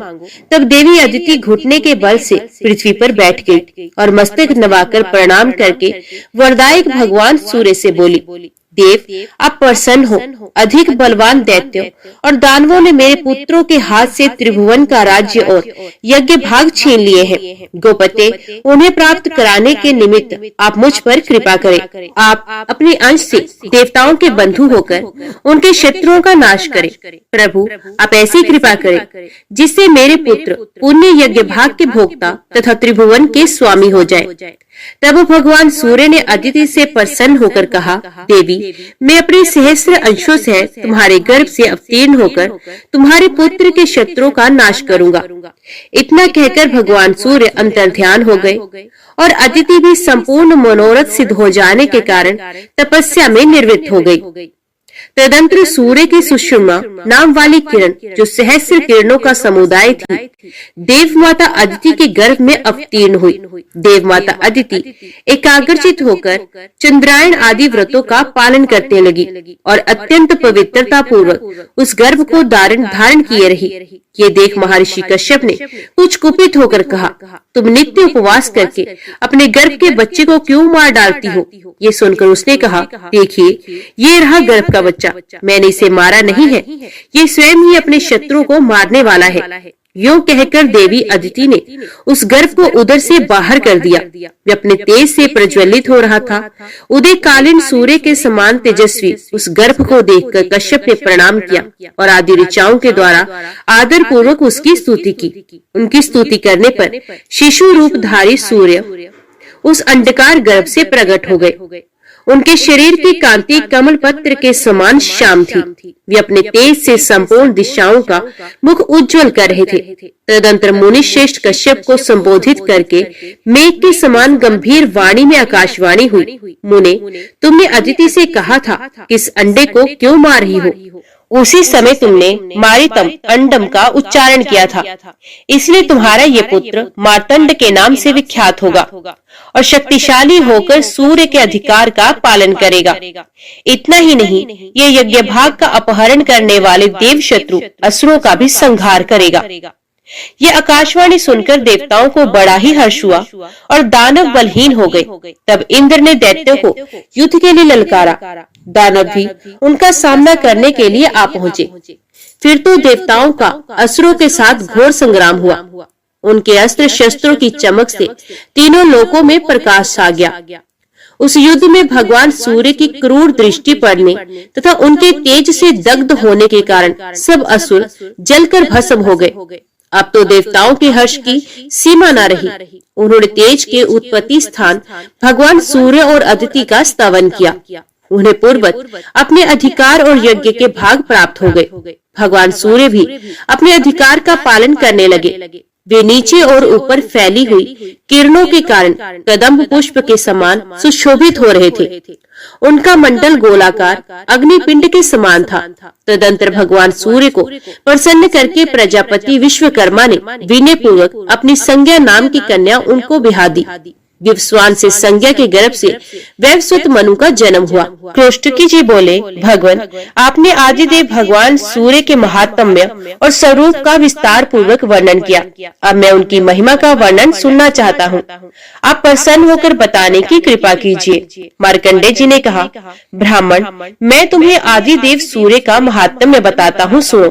[SPEAKER 1] तब देवी अदिति घुटने के बल से पृथ्वी पर बैठ गई और मस्तक नवाकर प्रणाम करके वरदायक भगवान सूर्य से बोली, देव आप प्रसन्न हो। अधिक बलवान दैत्यों और दानवों ने मेरे पुत्रों के हाथ से त्रिभुवन का राज्य और यज्ञ भाग छीन लिए हैं। गोपते उन्हें प्राप्त कराने के निमित्त आप मुझ पर कृपा करें। आप अपने अंश से देवताओं के बंधु होकर उनके शत्रुओं का नाश करें। प्रभु आप ऐसी कृपा करें जिससे मेरे पुत्र पुण्य यज्ञ भाग के भोक्ता तथा त्रिभुवन के स्वामी हो जाए। तब भगवान सूर्य ने अदिति से प्रसन्न होकर कहा, देवी मैं अपने सहस्त्र अंशों से तुम्हारे गर्भ से अवतीर्ण होकर तुम्हारे पुत्र के शत्रुओं का नाश करूंगा। इतना कहकर भगवान सूर्य अंतर्ध्यान हो गए और अदिति भी संपूर्ण मनोरथ सिद्ध हो जाने के कारण तपस्या में निवृत्त हो गई। तदंतर सूर्य की सुषमा नाम वाली किरण जो सहस्त्र किरणों का समुदाय थी, देव माता अदिति के गर्भ में अवतीर्ण हुई। देव माता अदिति एकाग्रचित होकर चंद्रायण आदि व्रतों का पालन करने लगी और अत्यंत पवित्रता पूर्वक उस गर्भ को धारण किए रही। ये देख महर्षि कश्यप ने कुछ कुपित होकर कहा, तुम नित्य उपवास करके अपने गर्भ के बच्चे को क्यों मार डालती हो? ये सुनकर उसने कहा, देखिए ये रहा गर्भ का बच्चा, मैंने इसे मारा नहीं है, ये स्वयं ही अपने शत्रु को मारने वाला है। यूं कहकर देवी अदिति ने उस गर्भ को उदर से बाहर कर दिया। वे अपने तेज से प्रज्वलित हो रहा था। उदयकालीन सूर्य के समान तेजस्वी उस गर्भ को देखकर कश्यप ने प्रणाम किया और आदि ऋचाओं के द्वारा आदर पूर्वक उसकी स्तुति की। उनकी स्तुति करने पर शिशु रूपधारी सूर्य उस अंडकार गर्भ से प्रकट हो गए। उनके शरीर की कांति कमल पत्र के समान श्याम थी। वे अपने तेज से संपूर्ण दिशाओं का मुख उज्जवल कर रहे थे। तदंतर मुनि श्रेष्ठ कश्यप को संबोधित करके मेघ के समान गंभीर वाणी में आकाशवाणी हुई, मुने तुमने अदिति से कहा था कि इस अंडे को क्यों मार रही हो? उसी समय तुमने मारितम अंडम का उच्चारण किया था, इसलिए तुम्हारा ये पुत्र मार्तंड के नाम से विख्यात होगा और शक्तिशाली होकर सूर्य के अधिकार का पालन करेगा। इतना ही नहीं, ये यज्ञ भाग का अपहरण करने वाले देव शत्रु असुरों का भी संहार करेगा। ये आकाशवाणी सुनकर देवताओं को बड़ा ही हर्ष हुआ और दानव बलहीन हो गए। तब इंद्र ने दैत्यों को युद्ध के लिए ललकारा। दानव भी उनका सामना करने के लिए आ पहुंचे। फिर तो देवताओं का असुरों के साथ घोर संग्राम हुआ। उनके अस्त्र शस्त्रों की चमक से तीनों लोकों में प्रकाश छा गया। उस युद्ध में भगवान सूर्य की क्रूर दृष्टि पड़ने तथा उनके तेज से दग्ध होने के कारण सब असुर जलकर भस्म हो गए। अब तो देवताओं के हर्ष की सीमा न रही। उन्होंने तेज के उत्पत्ति स्थान भगवान सूर्य और अदिति का स्तवन किया। उन्हें पूर्वत अपने अधिकार और यज्ञ के भाग प्राप्त हो गए। भगवान सूर्य भी अपने अधिकार का पालन करने लगे। वे नीचे और ऊपर फैली हुई किरणों के कारण कदम्ब पुष्प के समान सुशोभित हो रहे थे। उनका मंडल गोलाकार अग्निपिंड के समान था। तदंतर भगवान सूर्य को प्रसन्न करके प्रजापति विश्वकर्मा ने विनय पूर्वक अपनी संज्ञा नाम की कन्या उनको बिहा दी। विवस्वान से संज्ञा के गर्भ से वैवस्वत मनु का जन्म हुआ। क्रोष्टकी जी बोले, भगवान आपने आदिदेव भगवान सूर्य के महात्म्य और स्वरूप का विस्तार पूर्वक वर्णन किया। अब मैं उनकी महिमा का वर्णन सुनना चाहता हूँ। आप प्रसन्न होकर बताने की कृपा कीजिए। मार्कंडेय जी ने कहा, ब्राह्मण मैं तुम्हें आदिदेव सूर्य का महात्म्य बताता हूँ, सुनो।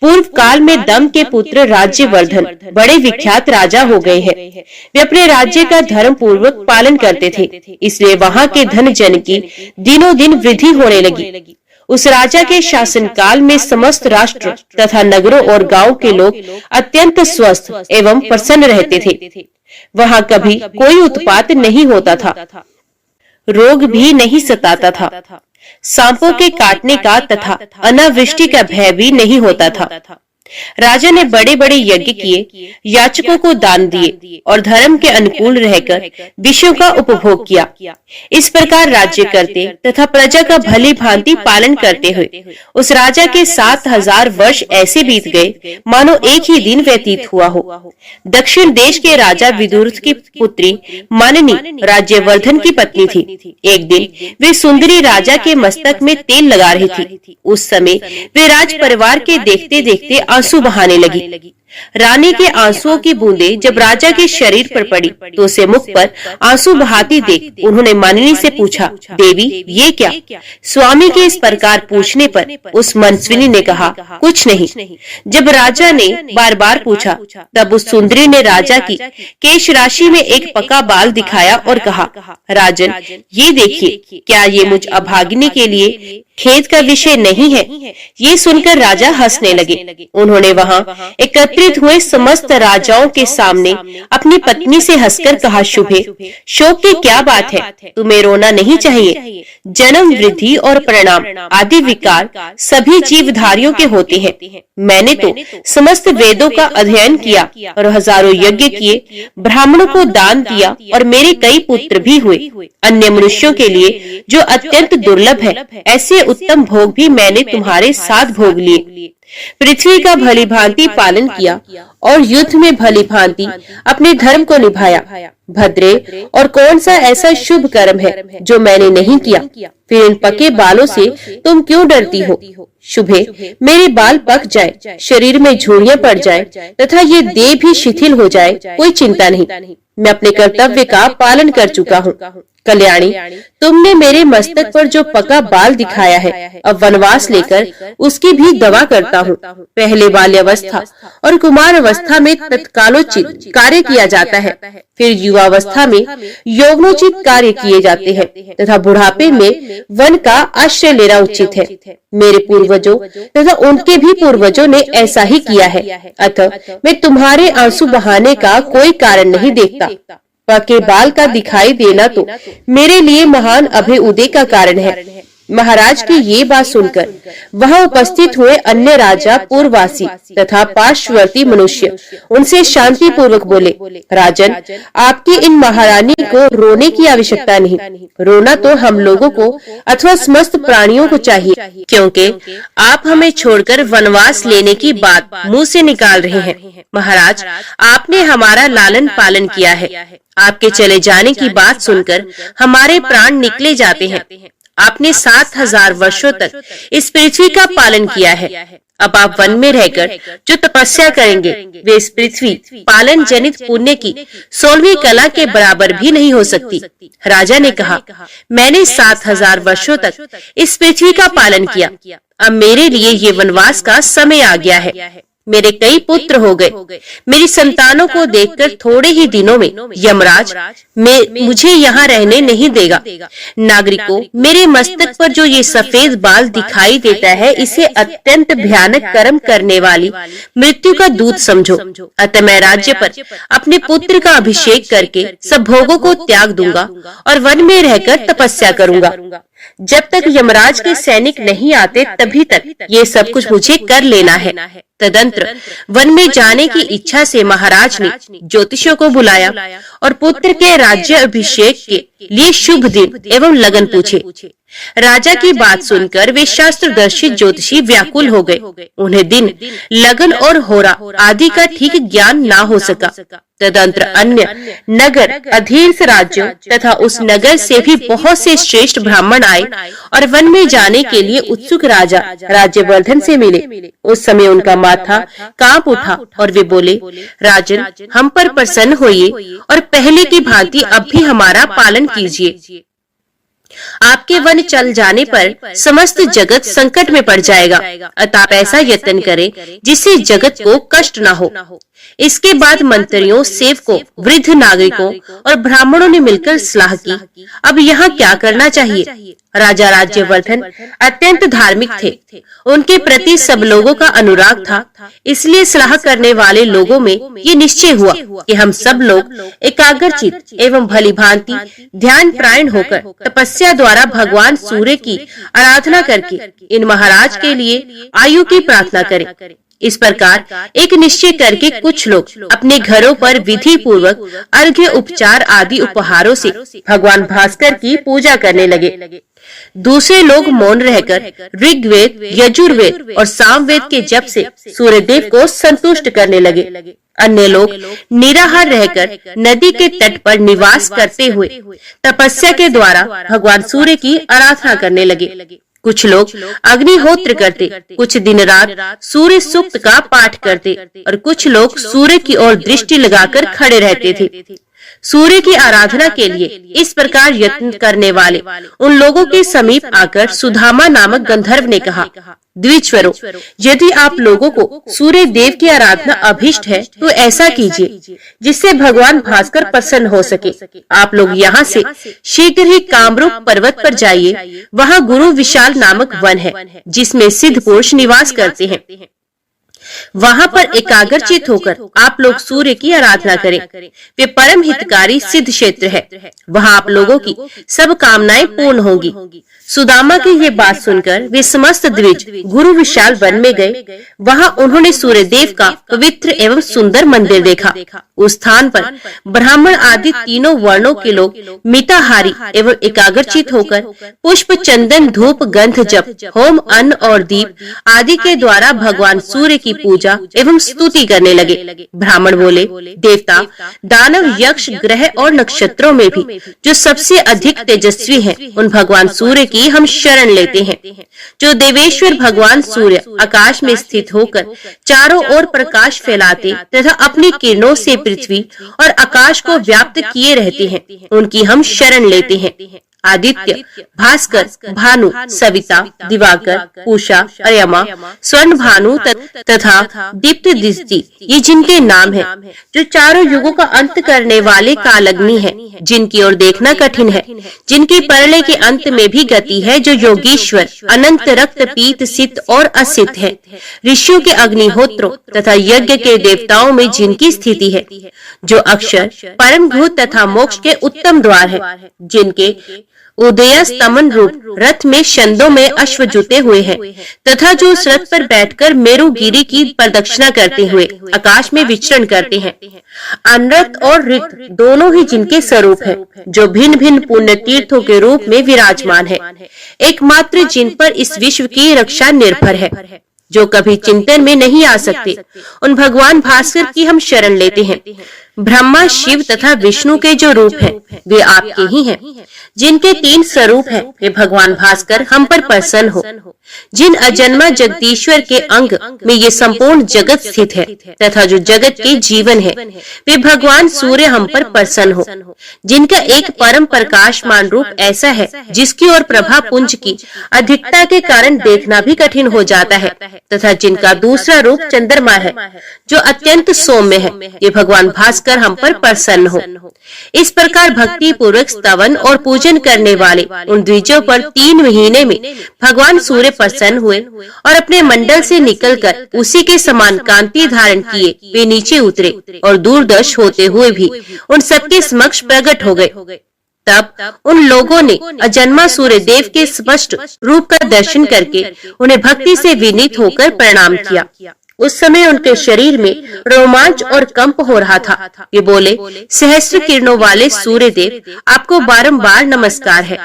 [SPEAKER 1] पूर्व काल में दम के पुत्र राज्यवर्धन बड़े विख्यात राजा हो गए हैं। वे अपने राज्य का धर्म पूर्वक पालन करते थे, इसलिए वहाँ के धन जन की दिनों दिन वृद्धि होने लगी। उस राजा के शासन काल में समस्त राष्ट्र तथा नगरों और गांव के लोग अत्यंत स्वस्थ एवं प्रसन्न रहते थे। वहाँ कभी कोई उत्पात नहीं होता था, रोग भी नहीं सताता था, सांपों के काटने का तथा अनावृष्टि का भय भी नहीं होता था। राजा ने बड़े बड़े यज्ञ किए, याचकों को दान दिए और धर्म के अनुकूल रहकर विषयों का उपभोग किया। इस प्रकार राज्य करते तथा प्रजा का भली भांति पालन करते हुए उस राजा के 7000 वर्ष ऐसे बीत गए मानो एक ही दिन व्यतीत हुआ हो। दक्षिण देश के राजा विदुर की पुत्री माननी राज्यवर्धन की पत्नी थी। एक दिन वे सुंदरी राजा के मस्तक में तेल लगा रही थी। उस समय वे राज परिवार के देखते देखते आंसू बहाने लगी। रानी के आंसुओं की बूंदें जब राजा के शरीर पर पड़ी तो उसे मुख पर आंसू बहाती देख उन्होंने मानिनी से पूछा, देवी ये क्या? स्वामी के इस प्रकार पूछने पर उस मनस्विनी ने कहा, कुछ नहीं। जब राजा ने बार बार पूछा तब उस सुंदरी ने राजा की केश राशि में एक पका बाल दिखाया और कहा, राजन ये देखिए, क्या ये मुझ अभागिनी के लिए खेद का विषय नहीं है? ये सुनकर राजा हंसने लगे। उन्होंने वहाँ एकत्रित हुए समस्त राजाओं के सामने अपनी पत्नी से हंसकर कहा, शुभे, शोक की क्या बात है? तुम्हें रोना नहीं चाहिए। जन्म, वृद्धि और परिणाम आदि विकार सभी जीवधारियों के होते हैं। मैंने तो समस्त वेदों का अध्ययन किया और हजारों यज्ञ किए, ब्राह्मणों को दान दिया और मेरे कई पुत्र भी हुए। अन्य मनुष्यों के लिए जो अत्यंत दुर्लभ है, ऐसे उत्तम भोग भी मैंने तुम्हारे साथ भोग लिए। पृथ्वी का भली भांति पालन किया और युद्ध में भली भांति अपने धर्म को निभाया। भद्रे, और कौन सा ऐसा शुभ कर्म है जो मैंने नहीं किया? फिर इन पके बालों से तुम क्यों डरती हो? शुभे, मेरे बाल पक जाए, शरीर में झुर्रियां पड़ जाए तथा ये देह भी शिथिल हो जाए, कोई चिंता नहीं। मैं अपने कर्तव्य का पालन कर चुका हूँ। कल्याणी, तुमने मेरे मस्तक पर जो पका बाल दिखाया है, अब वनवास लेकर उसकी भी दवा करता हूँ। पहले बाल्यावस्था और कुमार अवस्था में तत्कालोचित कार्य किया जाता है, फिर युवावस्था में यौवनोचित कार्य किए जाते हैं तथा बुढ़ापे में वन का आश्रय लेना उचित है। मेरे पूर्वजों तथा उनके भी पूर्वजों ने ऐसा ही किया है, अतः मैं तुम्हारे आंसू बहाने का कोई कारण नहीं देखता। पके बाल का दिखाई देना तो मेरे लिए महान अभय उदय का कारण है। महाराज की ये बात सुनकर वहां उपस्थित हुए अन्य राजा, पूर्ववासी तथा पार्श्ववर्ती मनुष्य उनसे शांति पूर्वक बोले, राजन, आपकी इन महारानी को रोने की आवश्यकता नहीं। रोना तो हम लोगों को अथवा समस्त प्राणियों को चाहिए, क्योंकि आप हमें छोड़कर वनवास लेने की बात मुंह से निकाल रहे हैं। महाराज, आपने हमारा लालन पालन किया है। आपके चले जाने की बात सुनकर हमारे प्राण निकले जाते हैं। आपने 7000 वर्षों तक इस पृथ्वी का पालन किया है। अब आप वन में रहकर जो तपस्या करेंगे, वे इस पृथ्वी पालन जनित पुण्य की 16वीं कला के बराबर भी नहीं हो सकती। राजा ने कहा, मैंने 7000 वर्षों तक इस पृथ्वी का पालन किया। अब मेरे लिए ये वनवास का समय आ गया है। मेरे कई पुत्र हो गए। मेरी संतानों को देखकर थोड़े ही दिनों में यमराज मुझे यहाँ रहने नहीं देगा। नागरिकों, मेरे मस्तक पर जो ये सफेद बाल दिखाई देता है, इसे अत्यंत भयानक कर्म करने वाली मृत्यु का दूत समझो। अतः मैं राज्य पर अपने पुत्र का अभिषेक करके सब भोगों को त्याग दूंगा और वन में रहकर तपस्या करूंगा। जब तक यमराज के सैनिक नहीं आते तभी तक ये सब कुछ मुझे कर लेना है। तदंतर वन में जाने की इच्छा से महाराज ने ज्योतिषियों को बुलाया और पुत्र के राज्य अभिषेक के लिए शुभ दिन एवं लगन पूछे। राजा की बात सुनकर वे शास्त्रदर्शी ज्योतिषी व्याकुल हो गए। उन्हें दिन, लगन और होरा आदि का ठीक ज्ञान ना हो सका। तदंतर अन्य नगर, अधीन राज्यों तथा उस नगर से भी बहुत से श्रेष्ठ ब्राह्मण आए और वन में जाने के लिए उत्सुक राजा राज्यवर्धन से मिले। उस समय उनका माथा कांप उठा और वे बोले, राजन, हम पर प्रसन्न होइए और पहले की भांति अब भी हमारा पालन कीजिए। आपके वन चल जाने पर समस्त जगत संकट में पड़ जाएगा, अतः आप ऐसा यत्न करें जिससे जगत को कष्ट न हो। इसके बाद मंत्रियों, सेवकों, वृद्ध नागरिकों और ब्राह्मणों ने मिलकर सलाह की, अब यहाँ क्या करना चाहिए। राजा राज्यवर्धन अत्यंत धार्मिक थे। उनके प्रति सब लोगों का अनुराग था। इसलिए सलाह करने वाले लोगों में ये निश्चय हुआ कि हम सब लोग एकाग्रचित एवं भली भांति ध्यान प्रायण होकर तपस्या द्वारा भगवान सूर्य की आराधना करके इन महाराज के लिए आयु की प्रार्थना करें। इस प्रकार एक निश्चय करके कुछ लोग अपने घरों पर विधि पूर्वक अर्घ्य, उपचार आदि उपहारों से भगवान भास्कर की पूजा करने लगे। दूसरे लोग मौन रहकर ऋग्वेद, यजुर्वेद और सामवेद के जप से सूर्यदेव को संतुष्ट करने लगे। अन्य लोग निराहार रहकर नदी के तट पर निवास करते हुए तपस्या के द्वारा भगवान सूर्य की आराधना करने लगे। कुछ लोग अग्निहोत्र करते, कुछ दिन रात सूर्य सूक्त का पाठ करते और कुछ लोग सूर्य की ओर दृष्टि लगाकर खड़े रहते थे। सूर्य की आराधना के लिए इस प्रकार यत्न करने वाले उन लोगों के समीप आकर सुदामा नामक गंधर्व ने कहा, द्विजवरों, यदि आप लोगों को सूर्य देव की आराधना अभिष्ट है तो ऐसा कीजिए जिससे भगवान भास्कर प्रसन्न हो सके। आप लोग यहाँ से शीघ्र ही कामरूप पर्वत पर जाइए। वहाँ गुरु विशाल नामक वन है जिसमें सिद्ध पुरुष निवास करते हैं। वहाँ पर एकाग्रचित होकर आप लोग सूर्य की आराधना करें। वे परम हितकारी सिद्ध क्षेत्र है। वहाँ आप लोगों की सब कामनाएं पूर्ण होंगी। सुदामा की ये बात सुनकर वे समस्त द्विज गुरु विशाल वन में गए। वहाँ उन्होंने सूर्य देव का पवित्र एवं सुंदर मंदिर देखा। उस स्थान पर ब्राह्मण आदि तीनों वर्णों के लोग मिताहारी एवं एकाग्रचित होकर पुष्प, चंदन, धूप, गंध, जप, होम, अन्न और दीप आदि के द्वारा भगवान सूर्य की पूजा एवं स्तुति करने लगे। ब्राह्मण बोले, देवता, दानव, यक्ष, ग्रह और नक्षत्रों में भी जो सबसे अधिक तेजस्वी हैं, उन भगवान सूर्य की हम शरण लेते हैं। जो देवेश्वर भगवान सूर्य आकाश में स्थित होकर चारों ओर प्रकाश फैलाते तथा अपनी किरणों से पृथ्वी और आकाश को व्याप्त किए रहते हैं, उनकी हम शरण लेते हैं। आदित्य, भास्कर, भानु, सविता, दिवाकर, पूषा, अर्यमा, स्वर्ण भानु तथा दीप्त दिष्टि, ये जिनके नाम हैं, जो चारों युगों का अंत करने वाले कालग्नि है, जिनकी ओर देखना कठिन है, जिनकी परलय के अंत में भी गति है, जो योगीश्वर, अनंत, रक्त, पीत, सित और असित है, ऋषियों के अग्निहोत्रों तथा यज्ञ के देवताओं में जिनकी स्थिति है, जो अक्षर, परम भूत तथा मोक्ष के उत्तम द्वार है, जिनके उदय स्तमन रूप रथ में छंदों में अश्व जुते हुए हैं, तथा जो उस रथ पर बैठकर मेरुगिरी की प्रदक्षिणा करते हुए आकाश में विचरण करते हैं। अनरत और ऋत दोनों ही जिनके स्वरूप है, जो भिन्न भिन्न पुण्य तीर्थों के रूप में विराजमान है, एकमात्र जिन पर इस विश्व की रक्षा निर्भर है, जो कभी चिंतन में नहीं आ सकते, उन भगवान भास्कर की हम शरण लेते हैं। ब्रह्मा, शिव तथा विष्णु के जो रूप हैं, वे आपके ही हैं। जिनके 3 स्वरूप हैं, वे भगवान भास्कर हम पर प्रसन्न हो। जिन अजन्मा जगदीश्वर के अंग में ये संपूर्ण जगत स्थित है तथा जो जगत के जीवन है, वे भगवान सूर्य हम पर प्रसन्न हो। जिनका एक परम प्रकाशमान रूप ऐसा है जिसकी ओर प्रभा पुंज की अधिकता के कारण देखना भी कठिन हो जाता है, तथा जिनका दूसरा रूप चंद्रमा है जो अत्यंत सौम्य है, ये भगवान भास्कर हम पर प्रसन्न हो। इस प्रकार भक्ति पूर्वक स्तवन और पूजन करने वाले उन द्विजों पर 3 महीने में भगवान सूर्य प्रसन्न हुए और अपने मंडल से निकलकर उसी के समान कांति धारण किए वे नीचे उतरे और दूरदर्श होते हुए भी उन सबके समक्ष प्रकट हो गए। तब उन लोगों ने अजन्मा सूर्य देव के स्पष्ट रूप का दर्शन करके उन्हें भक्ति से विनीत होकर प्रणाम किया। उस समय उनके शरीर में रोमांच और कंप हो रहा था। वे बोले, सहस्त्र किरणों वाले सूर्य देव, आपको बारंबार नमस्कार है।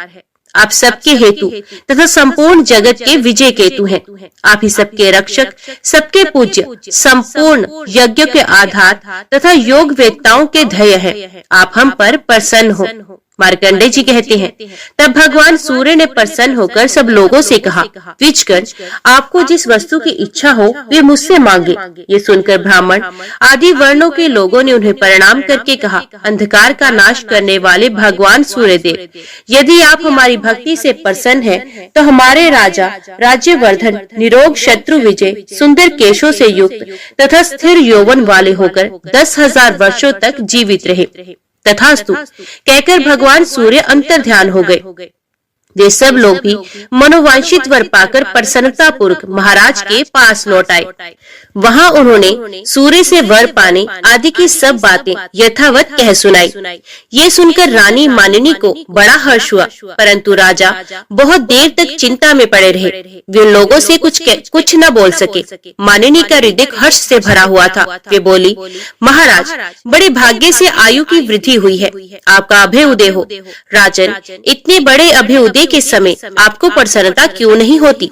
[SPEAKER 1] आप सबके हेतु तथा संपूर्ण जगत के विजय केतु हैं। आप ही सबके रक्षक, सबके पूज्य, संपूर्ण यज्ञों के आधार तथा योग वेत्ताओं के ध्येय हैं। आप हम पर प्रसन्न हो। मार्कंडेय जी कहते हैं, तब भगवान सूर्य ने प्रसन्न होकर सब लोगों से कहा, द्विजगण, आपको जिस वस्तु की इच्छा हो वे मुझसे मांगे। ये सुनकर ब्राह्मण आदि वर्णों के लोगों ने उन्हें प्रणाम करके कहा, अंधकार का नाश करने वाले भगवान सूर्यदेव, यदि आप हमारी भक्ति से प्रसन्न हैं, तो हमारे राजा राज्यवर्धन निरोग, शत्रु विजय, सुंदर केशों से युक्त तथा स्थिर यौवन वाले होकर 10,000 वर्षों तक जीवित रहे। तथास्तु कहकर भगवान सूर्य अंतर ध्यान हो गए। वे सब लोग भी मनोवांछित वर पाकर प्रसन्नता पूर्वक महाराज के पास लौट आए। वहाँ उन्होंने सूर्य से वर पाने आदि की सब बातें यथावत कह सुनाई। ये सुनकर रानी मानिनी को बड़ा हर्ष हुआ, परंतु राजा बहुत देर तक चिंता में पड़े रहे। वे उन लोगों से कुछ न बोल सके। मानिनी का हृदय हर्ष से भरा हुआ था। वे बोली, महाराज, बड़े भाग्य से आयु की वृद्धि हुई है। आपका अभय उदय हो। राजन, इतने बड़े अभय उदय के समय आपको प्रसन्नता क्यों नहीं होती?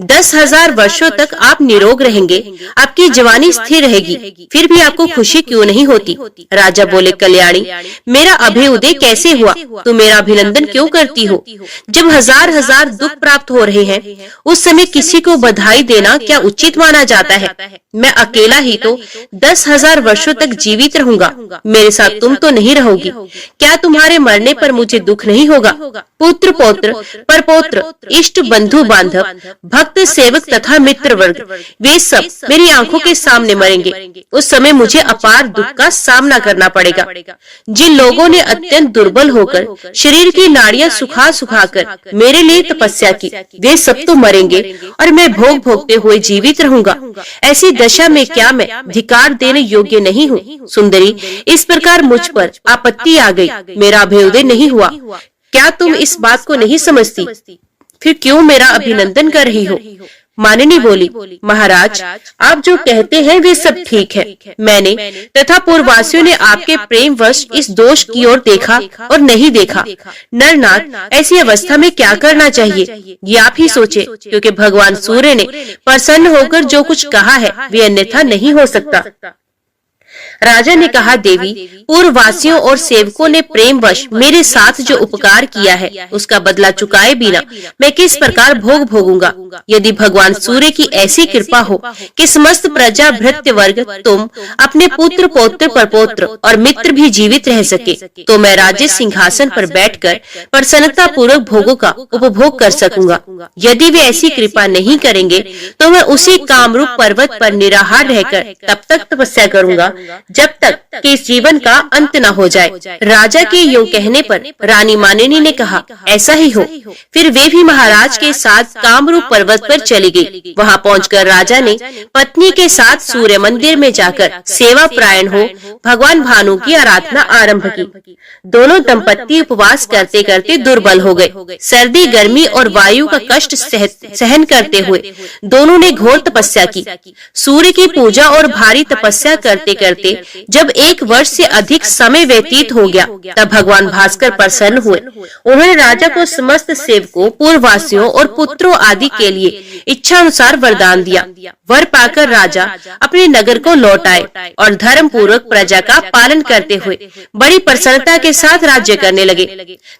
[SPEAKER 1] 10,000 वर्षों तक आप निरोग रहेंगे, आपकी जवानी स्थिर रहेगी, फिर भी आपको खुशी क्यों नहीं होती? राजा बोले, कल्याणी, मेरा अभय उदय कैसे हुआ? तुम मेरा अभिनंदन क्यों करती हो? जब हजार हजार दुख प्राप्त हो रहे हैं, उस समय किसी को बधाई देना क्या उचित माना जाता है? मैं अकेला ही तो 10,000 वर्षों तक जीवित रहूंगा, मेरे साथ तुम तो नहीं रहोगी। क्या तुम्हारे मरने पर मुझे दुख नहीं होगा? पुत्र पौत्र परपौत्र इष्ट बंधु बांधव भक्त सेवक तथा मित्र वर्ग, वे सब मेरी आंखों के सामने मरेंगे। उस समय मुझे अपार दुख का सामना करना पड़ेगा। जिन लोगों ने अत्यंत दुर्बल होकर शरीर की नाड़ियां सुखा कर मेरे लिए तपस्या की, वे सब तो मरेंगे और मैं भोग भोगते हुए जीवित रहूंगा। ऐसी दशा में क्या मैं धिक्कार देने योग्य नहीं हूँ? सुंदरी, इस प्रकार मुझ पर आपत्ति आ गई, मेरा अभ्युदय नहीं हुआ। क्या तुम इस बात को नहीं समझती? फिर क्यों मेरा अभिनंदन कर रही हो? मानिनी बोली, महाराज, आप जो कहते हैं वे सब ठीक है। मैंने तथा पूर्ववासियों ने आपके प्रेमवश इस दोष की ओर देखा और नहीं देखा। नरनाथ, ऐसी अवस्था में क्या करना चाहिए, ये आप ही सोचे, क्योंकि भगवान सूर्य ने प्रसन्न होकर जो कुछ कहा है वे अन्यथा नहीं हो सकता। राजा ने कहा, देवी, पूर्ववासियों और सेवकों ने प्रेमवश मेरे साथ जो उपकार किया है उसका बदला चुकाए बिना मैं किस प्रकार भोग भोगूंगा? यदि भगवान सूर्य की ऐसी कृपा हो कि समस्त प्रजा भृत्य वर्ग, तुम, अपने पुत्र पौत्र परपौत्र और मित्र भी जीवित रह सके, तो मैं राज्य सिंहासन पर बैठकर प्रसन्नता पूर्वक भोगों का उपभोग कर सकूंगा। यदि वे ऐसी कृपा नहीं करेंगे तो मैं उसी कामरूप पर्वत पर निराहार रहकर तब तक तपस्या करूंगा जब तक कि इस जीवन का अंत न हो जाए। राजा के यूं कहने पर रानी मानिनी ने कहा, ऐसा ही हो। फिर वे भी महाराज के साथ कामरूप पर्वत पर चली गई। वहां पहुंचकर राजा ने पत्नी के साथ सूर्य मंदिर में जाकर सेवा प्रायण हो भगवान भानु की आराधना आरंभ की। दोनों दंपत्ति उपवास करते करते दुर्बल हो गए। सर्दी, गर्मी और वायु का कष्ट सहन करते हुए दोनों ने घोर तपस्या की। सूर्य की पूजा और भारी तपस्या करते करते जब 1 वर्ष से अधिक समय व्यतीत हो गया, तब भगवान भास्कर प्रसन्न हुए। उन्होंने राजा को समस्त सेवकों, पूर्ववासियों और पुत्रों आदि के लिए इच्छा अनुसार वरदान दिया। वर पाकर राजा अपने नगर को लौट आए और धर्म पूर्वक प्रजा का पालन करते हुए बड़ी प्रसन्नता के साथ राज्य करने लगे।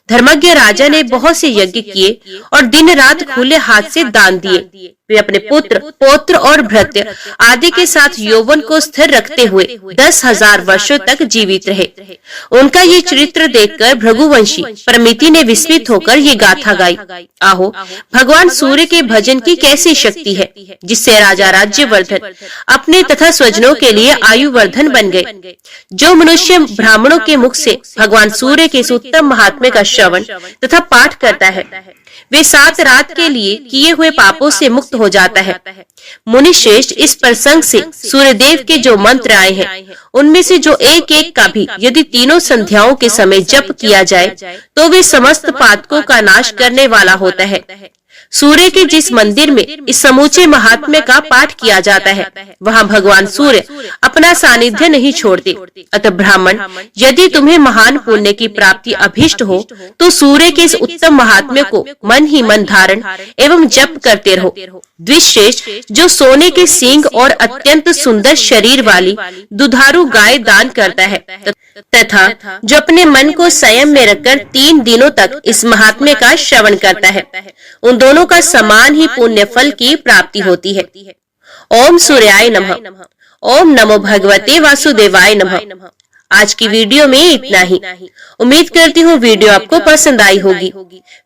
[SPEAKER 1] धर्मज्ञ राजा ने बहुत से यज्ञ किए और दिन रात खुले हाथ से दान दिए। वे अपने पुत्र पौत्र और भृत्य आदि के साथ यौवन को स्थिर रखते हुए 10,000 वर्षों तक जीवित रहे। उनका ये चरित्र देखकर भृगुवंशी परमिति ने विस्मित होकर ये गाथा गाई, आहो, भगवान सूर्य के भजन की कैसी शक्ति है, जिससे राजा राज्यवर्धन अपने तथा स्वजनों के लिए आयुवर्धन बन गए। जो मनुष्य ब्राह्मणों के मुख से भगवान सूर्य के इस उत्तम महात्म्य का श्रवण तथा पाठ करता है, वे 7 रात के लिए किए हुए पापों से मुक्त हो जाता है। मुनि श्रेष्ठ, इस प्रसंग से सूर्यदेव के जो मंत्र आए हैं, उनमें से जो एक एक का भी यदि तीनों संध्याओं के समय जप किया जाए तो वे समस्त पातकों का नाश करने वाला होता है। सूर्य के जिस मंदिर में इस समूचे महात्म्य का पाठ किया जाता है, वहाँ भगवान सूर्य अपना सानिध्य नहीं छोड़ते। अतः ब्राह्मण, यदि तुम्हें महान पुण्य की प्राप्ति अभिष्ट हो तो सूर्य के इस उत्तम महात्म्य को मन ही मन धारण एवं जप करते रहो। द्विश्रेष्ठ, जो सोने के सींग और अत्यंत सुंदर शरीर वाली दुधारू गाय दान करता है तथा जो अपने मन को संयम में रखकर 3 दिनों तक इस महात्म्य का श्रवण करता है, उन दोनों का समान ही पुण्य फल की प्राप्ति होती है। ओम सूर्याय नमः। ओम नमो भगवते वासुदेवाय नमः। आज की वीडियो में इतना ही। उम्मीद करती हूँ वीडियो आपको पसंद आई होगी।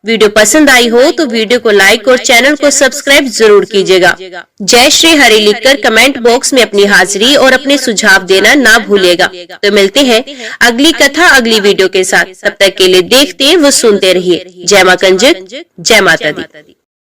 [SPEAKER 1] वीडियो पसंद आई हो तो वीडियो को लाइक और चैनल को सब्सक्राइब जरूर कीजिएगा। जय श्री हरि लिखकर कमेंट बॉक्स में अपनी हाजिरी और अपने सुझाव देना ना भूलिएगा। तो मिलते हैं अगली कथा अगली वीडियो के साथ। तब तक के लिए देखते व सुनते रहिए। जय मां कंजक, जय माता दी।